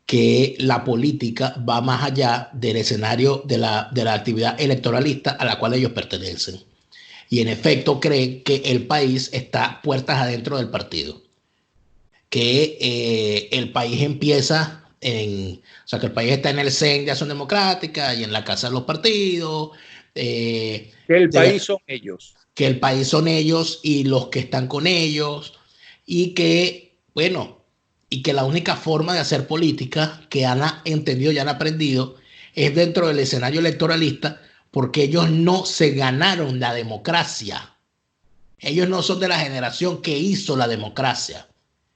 que la política va más allá del escenario de la actividad electoralista a la cual ellos pertenecen. Y en efecto creen que el país está puertas adentro del partido. Que el país empieza o sea, que el país está en el CEN de Acción Democrática y en la casa de los partidos. Que el país son ellos. Que el país son ellos y los que están con ellos. Y que, bueno, y que la única forma de hacer política que han entendido y han aprendido es dentro del escenario electoralista, porque ellos no se ganaron la democracia. Ellos no son de la generación que hizo la democracia.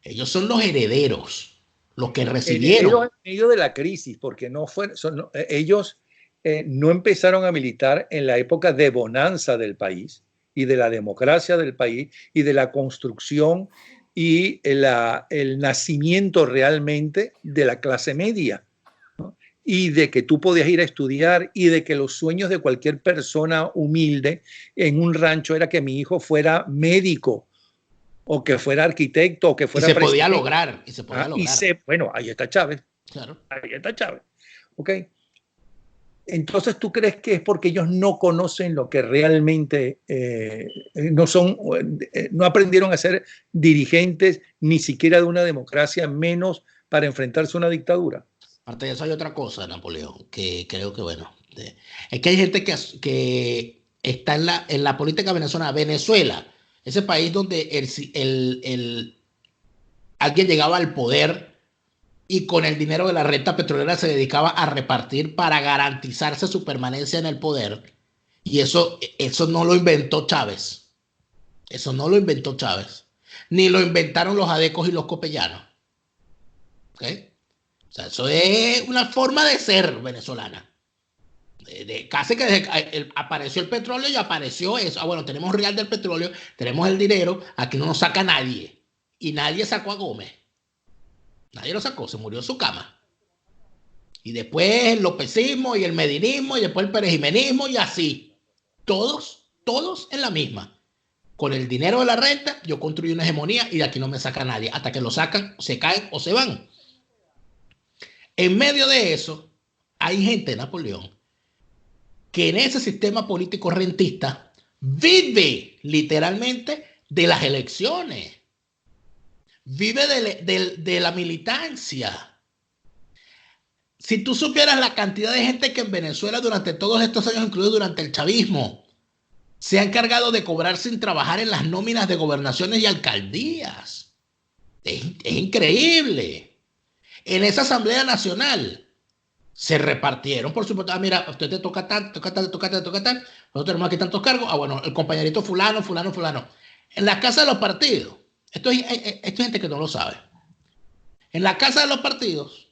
Ellos son los herederos, los que recibieron. En medio de la crisis, porque ellos no empezaron a militar en la época de bonanza del país y de la democracia del país y de la construcción y el nacimiento realmente de la clase media, ¿no? Y de que tú podías ir a estudiar y de que los sueños de cualquier persona humilde en un rancho era que mi hijo fuera médico o que fuera arquitecto o que fuera presidente. Podía lograr. Y se podía lograr. Bueno, ahí está Chávez. Claro. Ahí está Chávez. ¿Ok? Entonces, ¿tú crees que es porque ellos no conocen lo que realmente no aprendieron a ser dirigentes ni siquiera de una democracia, menos para enfrentarse a una dictadura? Aparte de eso hay otra cosa, Napoleón, que creo que, bueno, es que hay gente que está en la política venezolana. Venezuela, ese país donde alguien llegaba al poder y con el dinero de la renta petrolera se dedicaba a repartir para garantizarse su permanencia en el poder. Y eso no lo inventó Chávez. Eso no lo inventó Chávez. Ni lo inventaron los adecos y los copellanos. ¿Ok? O sea, eso es una forma de ser venezolana. Casi que desde apareció el petróleo y apareció eso. Bueno, tenemos real del petróleo, tenemos el dinero, aquí no nos saca nadie. Y nadie sacó a Gómez. Nadie lo sacó, se murió en su cama. Y después el lopecismo y el medinismo y después el perejimenismo y así. Todos en la misma. Con el dinero de la renta yo construyo una hegemonía y de aquí no me saca nadie. Hasta que lo sacan, se caen o se van. En medio de eso hay gente, Napoleón, que en ese sistema político rentista vive literalmente de las elecciones. Vive de la militancia. Si tú supieras la cantidad de gente que en Venezuela durante todos estos años, incluido durante el chavismo, se ha encargado de cobrar sin trabajar en las nóminas de gobernaciones y alcaldías. Es increíble. En esa Asamblea Nacional se repartieron, por supuesto, mira, a usted te toca tal, toca tal. Nosotros tenemos aquí tantos cargos. Bueno, el compañerito fulano. En la casa de los partidos. Esto es gente que no lo sabe. En la casa de los partidos,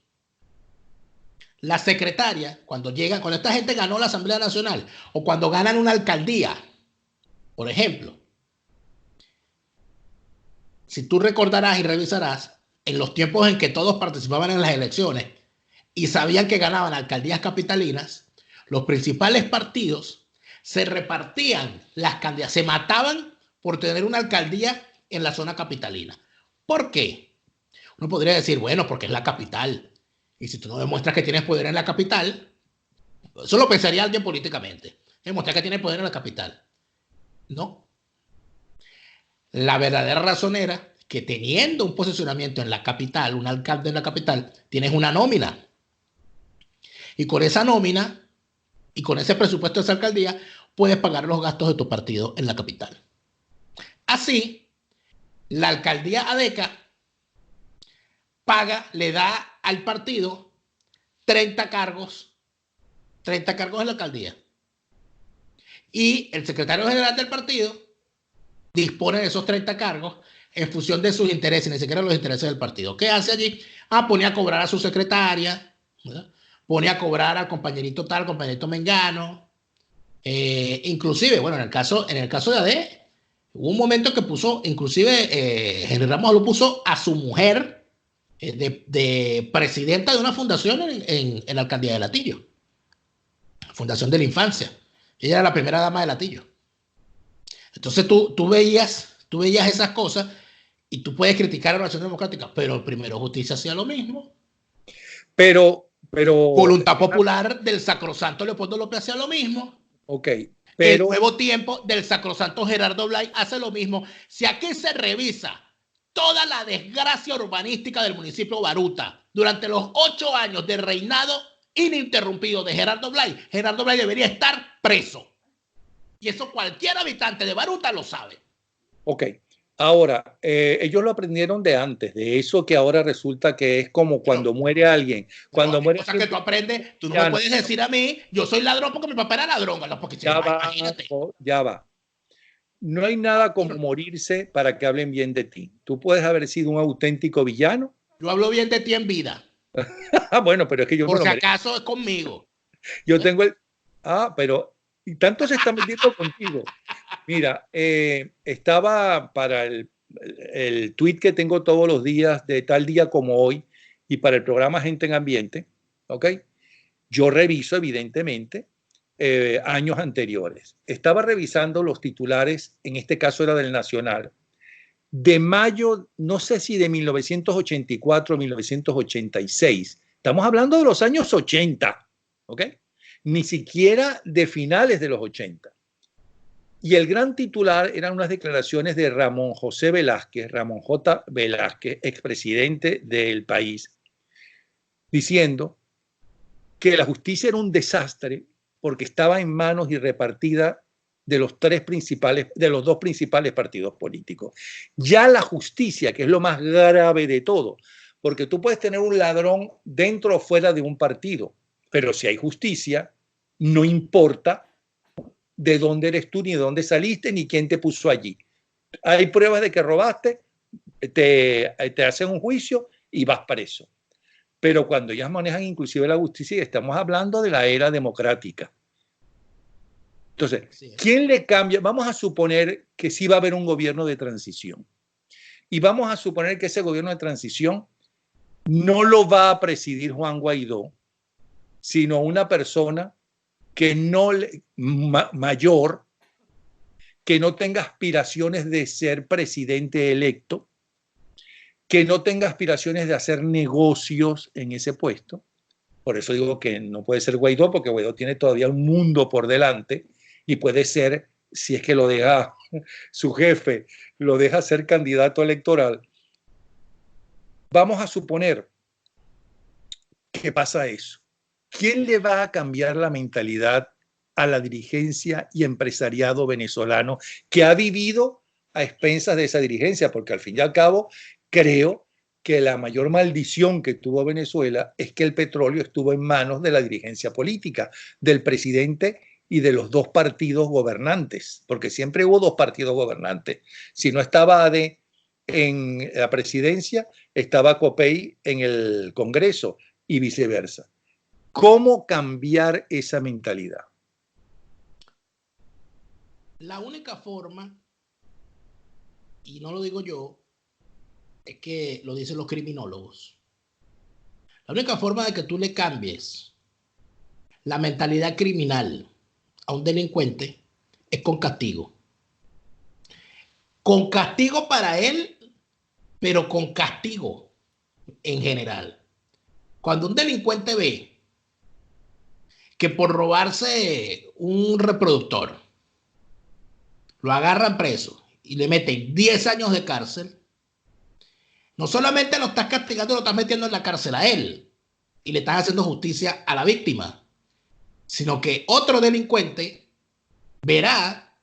la secretaria, cuando esta gente ganó la Asamblea Nacional o cuando ganan una alcaldía, por ejemplo, si tú recordarás y revisarás, en los tiempos en que todos participaban en las elecciones y sabían que ganaban alcaldías capitalinas, los principales partidos se repartían las candidatas, se mataban por tener una alcaldía en la zona capitalina. ¿Por qué? Uno podría decir, bueno, porque es la capital. Y si tú no demuestras que tienes poder en la capital, eso lo pensaría alguien políticamente. Demostrar que tienes poder en la capital. No. La verdadera razón era que teniendo un posicionamiento en la capital, un alcalde en la capital, tienes una nómina. Y con esa nómina y con ese presupuesto de esa alcaldía, puedes pagar los gastos de tu partido en la capital. Así, la alcaldía ADECA le da al partido 30 cargos en la alcaldía. Y el secretario general del partido dispone de esos 30 cargos en función de sus intereses, ni siquiera los intereses del partido. ¿Qué hace allí? Pone a cobrar a su secretaria, ¿verdad? Pone a cobrar al compañerito tal, compañerito mengano. Inclusive, bueno, en el caso de AD, hubo un momento que puso, inclusive Henry Ramos lo puso a su mujer de presidenta de una fundación en la alcaldía de Latillo, Fundación de la Infancia. Ella era la primera dama de Latillo. Entonces tú veías esas cosas y tú puedes criticar a la Acción Democrática, pero Primero Justicia hacía lo mismo. Pero Voluntad Popular del sacrosanto Leopoldo López hacía lo mismo. Ok, pero El Nuevo Tiempo del sacrosanto Gerardo Blay hace lo mismo. Si aquí se revisa toda la desgracia urbanística del municipio de Baruta durante los 8 años de reinado ininterrumpido de Gerardo Blay debería estar preso. Y eso cualquier habitante de Baruta lo sabe. Ok, ahora, ellos lo aprendieron de antes, de eso que ahora resulta que es como cuando muere alguien. Cuando muere cosas que tú aprendes, tú no me puedes decir a mí, yo soy ladrón porque mi papá era ladrón. Porque imagínate. Ya va. No hay nada como morirse para que hablen bien de ti. Tú puedes haber sido un auténtico villano. Yo hablo bien de ti en vida. Bueno, pero es que yo por si acaso es conmigo. Yo tengo el... pero... Y tanto se está metiendo contigo. Mira, estaba para el tweet que tengo todos los días de tal día como hoy y para el programa Gente en Ambiente, ¿ok? Yo reviso evidentemente años anteriores. Estaba revisando los titulares, en este caso era del Nacional, de mayo, no sé si de 1984 o 1986. Estamos hablando de los años 80, ¿ok? Ni siquiera de finales de los 80. Y el gran titular eran unas declaraciones de Ramón José Velázquez, Ramón J. Velázquez, expresidente del país, diciendo que la justicia era un desastre porque estaba en manos y repartida de los dos principales partidos políticos. Ya la justicia, que es lo más grave de todo, porque tú puedes tener un ladrón dentro o fuera de un partido, pero si hay justicia, no importa de dónde eres tú, ni de dónde saliste, ni quién te puso allí. Hay pruebas de que robaste, te hacen un juicio y vas preso. Pero cuando ya manejan inclusive la justicia, estamos hablando de la era democrática. Entonces, ¿quién le cambia? Vamos a suponer que sí va a haber un gobierno de transición. Y vamos a suponer que ese gobierno de transición no lo va a presidir Juan Guaidó, sino una persona que no mayor, que no tenga aspiraciones de ser presidente electo, que no tenga aspiraciones de hacer negocios en ese puesto. Por eso digo que no puede ser Guaidó, porque Guaidó tiene todavía un mundo por delante y puede ser, si es que lo deja su jefe, lo deja ser candidato electoral. Vamos a suponer que pasa eso. ¿Quién le va a cambiar la mentalidad a la dirigencia y empresariado venezolano que ha vivido a expensas de esa dirigencia? Porque al fin y al cabo creo que la mayor maldición que tuvo Venezuela es que el petróleo estuvo en manos de la dirigencia política, del presidente y de los dos partidos gobernantes, porque siempre hubo dos partidos gobernantes. Si no estaba AD en la presidencia, estaba Copey en el Congreso y viceversa. ¿Cómo cambiar esa mentalidad? La única forma, y no lo digo yo, es que lo dicen los criminólogos. La única forma de que tú le cambies la mentalidad criminal a un delincuente es con castigo. Con castigo para él, pero con castigo en general. Cuando un delincuente ve que por robarse un reproductor lo agarran preso y le meten 10 años de cárcel, no solamente lo estás castigando, lo estás metiendo en la cárcel a él y le estás haciendo justicia a la víctima, sino que otro delincuente verá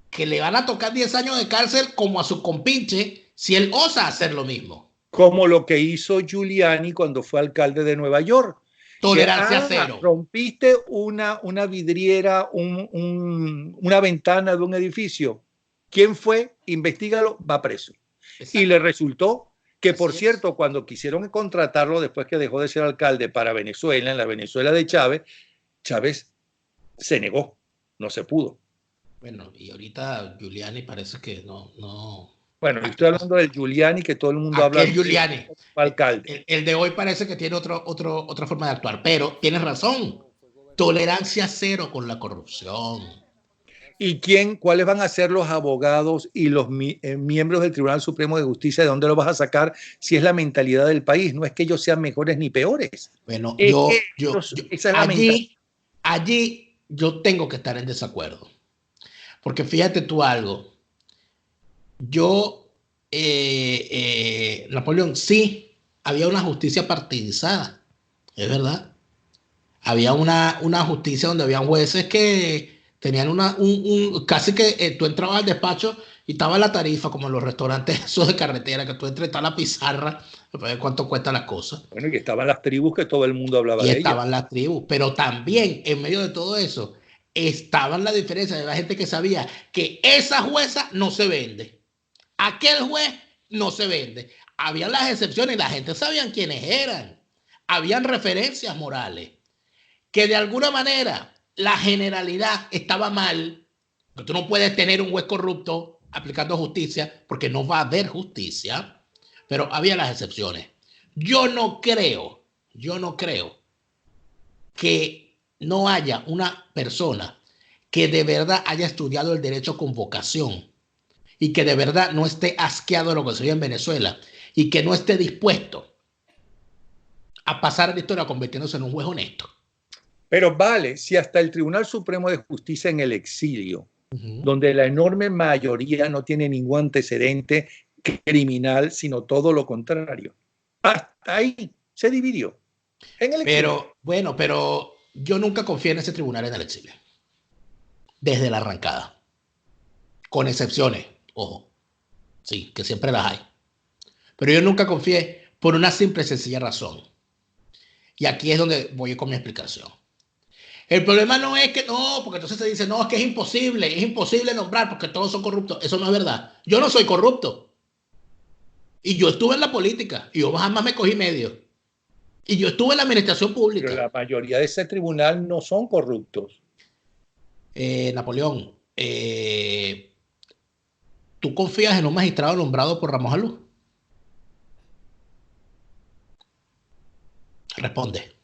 que le van a tocar 10 años de cárcel como a su compinche si él osa hacer lo mismo. Como lo que hizo Giuliani cuando fue alcalde de Nueva York. Tolerancia cero. Rompiste una vidriera, una ventana de un edificio. ¿Quién fue? Investígalo, va preso. Exacto. Y le resultó que, por cierto, cuando quisieron contratarlo después que dejó de ser alcalde para Venezuela, en la Venezuela de Chávez, Chávez se negó, no se pudo. Bueno, y ahorita Giuliani parece que no. Bueno, yo estoy hablando del Giuliani que todo el mundo habla. El Giuliani. Alcalde. El de hoy parece que tiene otra forma de actuar, pero tienes razón. Tolerancia cero con la corrupción. ¿Y cuáles van a ser los abogados y los miembros del Tribunal Supremo de Justicia? ¿De dónde lo vas a sacar si es la mentalidad del país? No es que ellos sean mejores ni peores. Bueno, esa es allí yo tengo que estar en desacuerdo. Porque fíjate tú algo. Napoleón, sí, había una justicia partidizada, es verdad. Había una justicia donde habían jueces que tenían casi que tú entrabas al despacho y estaba la tarifa, como en los restaurantes esos de carretera, que tú entras, está la pizarra, para ver cuánto cuesta las cosas. Bueno, y estaban las tribus que todo el mundo hablaba de ellas. Y estaban las tribus, pero también en medio de todo eso, estaban las diferencias de la gente que sabía que esa jueza no se vende. Aquel juez no se vende. Habían las excepciones, la gente sabía quiénes eran. Habían referencias morales. Que de alguna manera la generalidad estaba mal. Que tú no puedes tener un juez corrupto aplicando justicia porque no va a haber justicia. Pero había las excepciones. Yo no creo que no haya una persona que de verdad haya estudiado el derecho con vocación y que de verdad no esté asqueado de lo que se ve en Venezuela y que no esté dispuesto a pasar la historia convirtiéndose en un juez honesto. Pero vale, si hasta el Tribunal Supremo de Justicia en el exilio, donde la enorme mayoría no tiene ningún antecedente criminal, sino todo lo contrario, hasta ahí se dividió. En el exilio. Pero yo nunca confié en ese tribunal en el exilio. Desde la arrancada. Con excepciones, ojo. Sí, que siempre las hay. Pero yo nunca confié por una simple y sencilla razón. Y aquí es donde voy con mi explicación. El problema no es que no, porque entonces se dice, no, es que es imposible nombrar porque todos son corruptos. Eso no es verdad. Yo no soy corrupto. Y yo estuve en la política y yo jamás me cogí medio. Y yo estuve en la administración pública. Pero la mayoría de ese tribunal no son corruptos. Napoleón, ¿tú confías en un magistrado nombrado por Ramos Alú? Responde.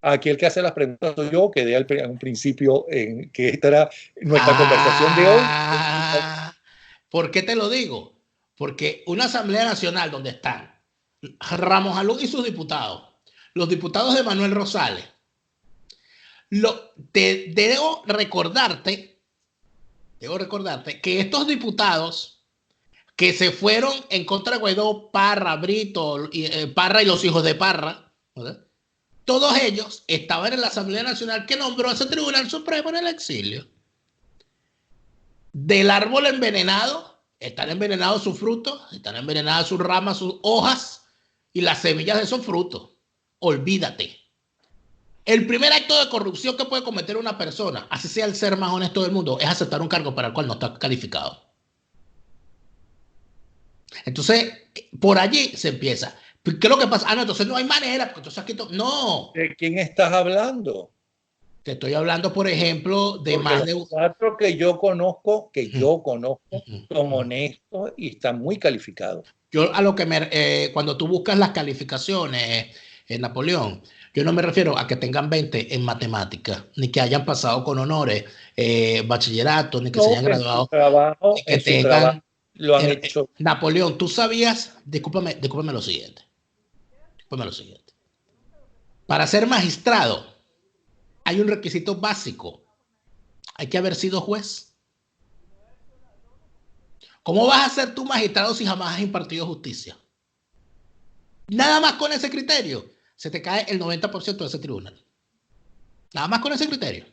Aquí el que hace las preguntas soy yo, quedé en un principio en que esta era nuestra conversación de hoy. ¿Por qué te lo digo? Porque una Asamblea Nacional donde están Ramos Alú y sus diputados, los diputados de Manuel Rosales, debo recordarte que estos diputados que se fueron en contra de Guaidó, Parra, Brito, Parra y los hijos de Parra, ¿verdad? Todos ellos estaban en la Asamblea Nacional que nombró a ese Tribunal Supremo en el exilio. Del árbol envenenado, están envenenados sus frutos, están envenenadas sus ramas, sus hojas y las semillas de esos frutos. Olvídate. El primer acto de corrupción que puede cometer una persona, así sea el ser más honesto del mundo, es aceptar un cargo para el cual no está calificado. Entonces, por allí se empieza. ¿Qué es lo que pasa? No, entonces no hay manera, porque entonces aquí no. ¿De quién estás hablando? Te estoy hablando, por ejemplo, de porque más de... Los cuatro que yo conozco, son honestos y están muy calificados. Yo a lo que cuando tú buscas las calificaciones en Napoleón, yo no me refiero a que tengan 20 en matemáticas, ni que hayan pasado con honores bachillerato, ni que se hayan graduado. Trabajo, ni que tengan... lo han hecho. Napoleón, tú sabías, discúlpame lo siguiente. Para ser magistrado hay un requisito básico. Hay que haber sido juez. ¿Cómo vas a ser tú magistrado si jamás has impartido justicia? Nada más con ese criterio se te cae el 90% de ese tribunal. Nada más con ese criterio.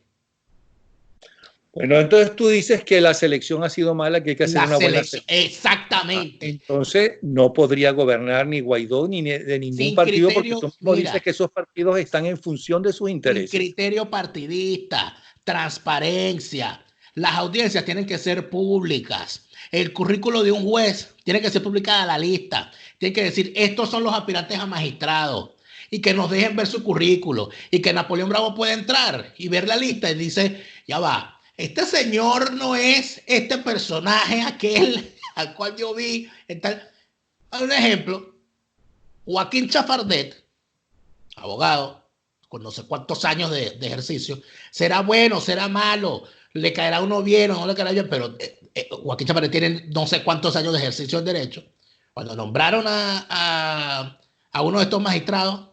Bueno, entonces tú dices que la selección ha sido mala, que hay que hacer una buena selección. Exactamente. Entonces no podría gobernar ni Guaidó ni de ningún partido, porque tú mismo dices que esos partidos están en función de sus intereses. Sin criterio partidista, transparencia. Las audiencias tienen que ser públicas. El currículo de un juez tiene que ser publicada la lista. Tiene que decir, estos son los aspirantes a magistrados. Y que nos dejen ver su currículo. Y que Napoleón Bravo pueda entrar y ver la lista y dice, ya va, este señor no es este personaje, aquel al cual yo vi. Un ejemplo, Joaquín Chafardet, abogado, con no sé cuántos años de ejercicio, será bueno, será malo, le caerá uno bien o no le caerá bien, pero Joaquín Chafardet tiene no sé cuántos años de ejercicio en derecho. Cuando nombraron a uno de estos magistrados,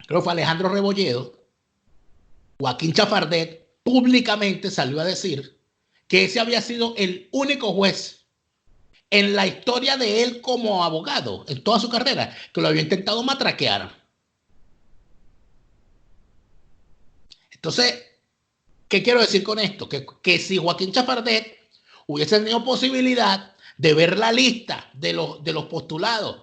creo que fue Alejandro Rebolledo, Joaquín Chafardet públicamente salió a decir que ese había sido el único juez en la historia de él como abogado, en toda su carrera, que lo había intentado matraquear. Entonces, ¿qué quiero decir con esto? Que si Joaquín Chafardet hubiese tenido posibilidad de ver la lista de los postulados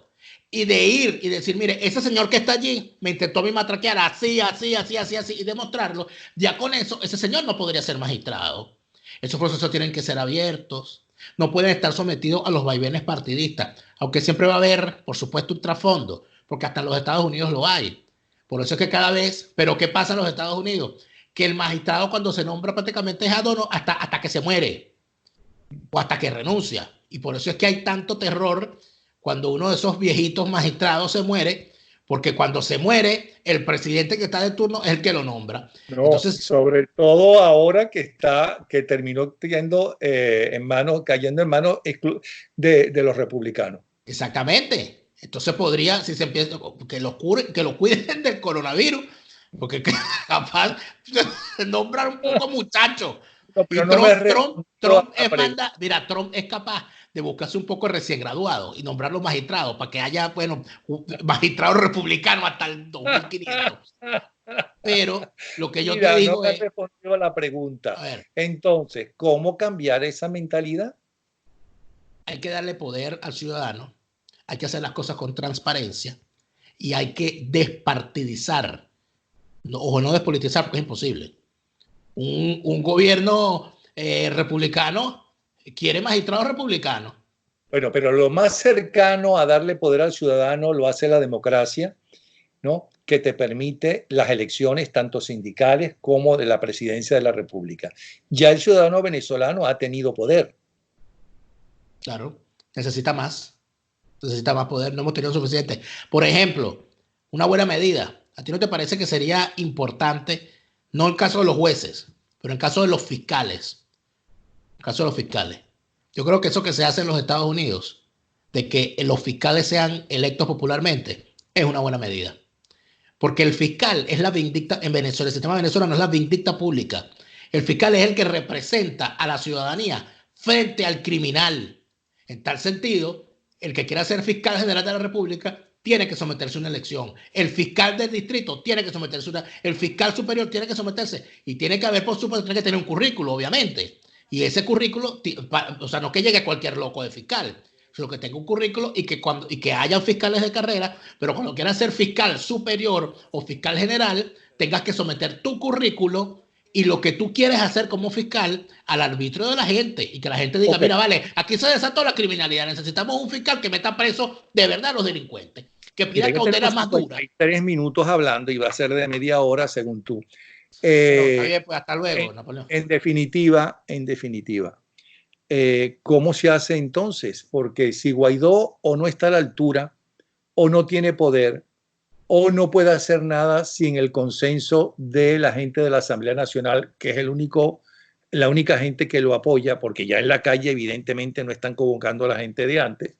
y de ir y decir, mire, ese señor que está allí me intentó a mí matraquear así, y demostrarlo, ya con eso, ese señor no podría ser magistrado. Esos procesos tienen que ser abiertos, no pueden estar sometidos a los vaivenes partidistas, aunque siempre va a haber, por supuesto, un trasfondo, porque hasta en los Estados Unidos lo hay. Por eso es que cada vez, pero ¿qué pasa en los Estados Unidos? Que el magistrado cuando se nombra prácticamente es ad honorem hasta que se muere o hasta que renuncia. Y por eso es que hay tanto terror cuando uno de esos viejitos magistrados se muere, porque cuando se muere, el presidente que está de turno es el que lo nombra. No, entonces, sobre todo ahora que terminó cayendo en manos de los republicanos. Exactamente. Entonces podría, si se empieza, que lo cuiden del coronavirus, porque capaz nombrar un poco muchacho. No, y Trump es capaz de buscarse un poco recién graduado y nombrarlo magistrado para que haya, bueno, magistrado republicano hasta el 2500. Pero lo que yo te digo no me respondió a la pregunta. Entonces, ¿cómo cambiar esa mentalidad? Hay que darle poder al ciudadano, hay que hacer las cosas con transparencia y hay que despartidizar, o no despolitizar, porque es imposible. Un gobierno republicano quiere magistrados republicanos. Bueno, pero lo más cercano a darle poder al ciudadano lo hace la democracia, ¿no? Que te permite las elecciones tanto sindicales como de la presidencia de la República. Ya el ciudadano venezolano ha tenido poder. Claro, necesita más poder, no hemos tenido suficiente. Por ejemplo, una buena medida, ¿a ti no te parece que sería importante, no el caso de los jueces, pero en el caso de los fiscales? Yo creo que eso que se hace en los Estados Unidos, de que los fiscales sean electos popularmente, es una buena medida. Porque el fiscal es la vindicta, en Venezuela, el sistema venezolano es la vindicta pública. El fiscal es el que representa a la ciudadanía frente al criminal. En tal sentido, el que quiera ser fiscal general de la República tiene que someterse a una elección. El fiscal del distrito tiene que someterse a una... El fiscal superior tiene que someterse. Y tiene que haber, por supuesto, tiene que tener un currículo, obviamente. Y ese currículo, o sea, no que llegue cualquier loco de fiscal, sino que tenga un currículo y que haya fiscales de carrera, pero cuando quieras ser fiscal superior o fiscal general, tengas que someter tu currículo y lo que tú quieres hacer como fiscal al arbitrio de la gente y que la gente diga, mira, vale, aquí se desató la criminalidad, necesitamos un fiscal que meta preso de verdad a los delincuentes, que pida condenas más duras. Hay 3 minutos hablando y va a ser de media hora según tú. Está bien, pues hasta luego, Napoleón. En definitiva, ¿cómo se hace entonces? Porque si Guaidó o no está a la altura, o no tiene poder, o no puede hacer nada sin el consenso de la gente de la Asamblea Nacional, que es la única gente que lo apoya, porque ya en la calle evidentemente no están convocando a la gente de antes,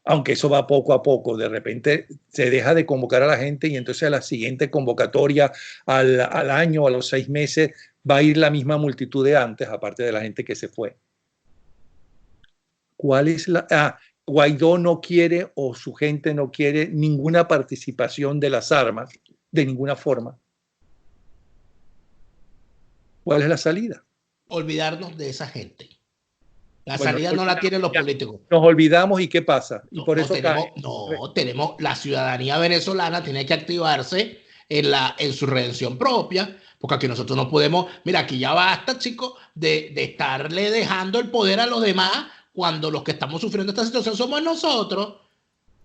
aunque eso va poco a poco, de repente se deja de convocar a la gente y entonces a la siguiente convocatoria al año, a los 6 meses, va a ir la misma multitud de antes, aparte de la gente que se fue. ¿Cuál es Guaidó no quiere o su gente no quiere ninguna participación de las armas, de ninguna forma. ¿Cuál es la salida? olvidarnos de esa gente. La Bueno, salida no la tienen los políticos. Nos olvidamos y ¿qué pasa? Y por eso tenemos la ciudadanía venezolana tiene que activarse en su redención propia, porque aquí nosotros no podemos, mira, aquí ya basta, chicos, de estarle dejando el poder a los demás cuando los que estamos sufriendo esta situación somos nosotros.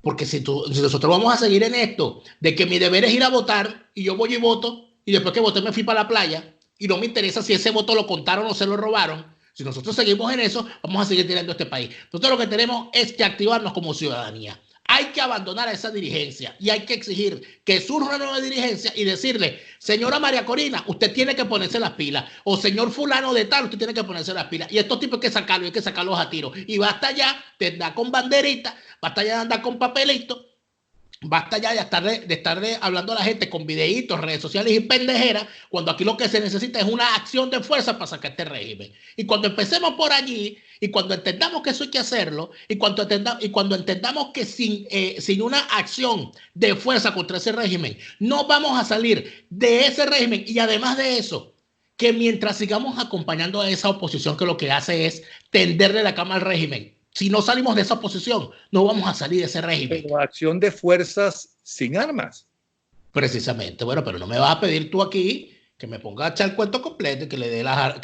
Porque si nosotros vamos a seguir en esto, de que mi deber es ir a votar y yo voy y voto, y después que voté me fui para la playa y no me interesa si ese voto lo contaron o se lo robaron. Si nosotros seguimos en eso, vamos a seguir tirando este país. Nosotros lo que tenemos es que activarnos como ciudadanía. Hay que abandonar a esa dirigencia y hay que exigir que surja una nueva dirigencia y decirle, señora María Corina, usted tiene que ponerse las pilas, o señor fulano de tal, usted tiene que ponerse las pilas. Y estos tipos hay que sacarlos a tiro. Y basta ya de andar con banderitas, basta ya de andar con papelitos, basta ya de estar hablando a la gente con videitos, redes sociales y pendejeras, cuando aquí lo que se necesita es una acción de fuerza para sacar este régimen. Y cuando empecemos por allí, y cuando entendamos que eso hay que hacerlo, y cuando entendamos que sin una acción de fuerza contra ese régimen, no vamos a salir de ese régimen. Y además de eso, que mientras sigamos acompañando a esa oposición que lo que hace es tenderle la cama al régimen, si no salimos de esa posición, no vamos a salir de ese régimen. Pero acción de fuerzas sin armas. Precisamente. Bueno, pero no me vas a pedir tú aquí que me ponga a echar el cuento completo y que le dé las...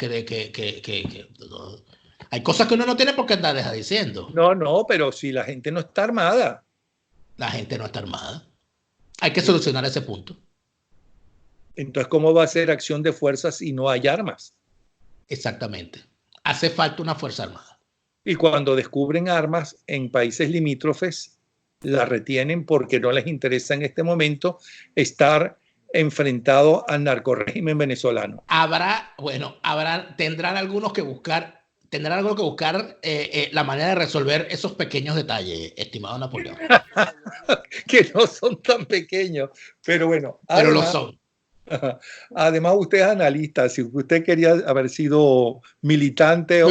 Hay cosas que uno no tiene por qué andar diciendo. No, pero si la gente no está armada. La gente no está armada. Hay que solucionar ese punto. Entonces, ¿cómo va a ser acción de fuerzas si no hay armas? Exactamente. Hace falta una fuerza armada. Y cuando descubren armas en países limítrofes, las retienen porque no les interesa en este momento estar enfrentado al narcorrégimen venezolano. Tendrán algunos que buscar la manera de resolver esos pequeños detalles, estimado Napoleón. Que no son tan pequeñños, pero bueno. Pero lo son. Además, usted es analista. Si usted quería haber sido militante o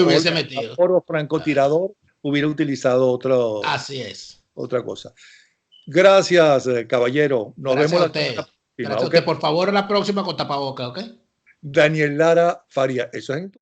francotirador, hubiera utilizado otra cosa. Gracias, caballero. Nos vemos la próxima. Gracias a usted. Por favor, la próxima con tapabocas, ¿ok? Daniel Lara Faria. Eso es en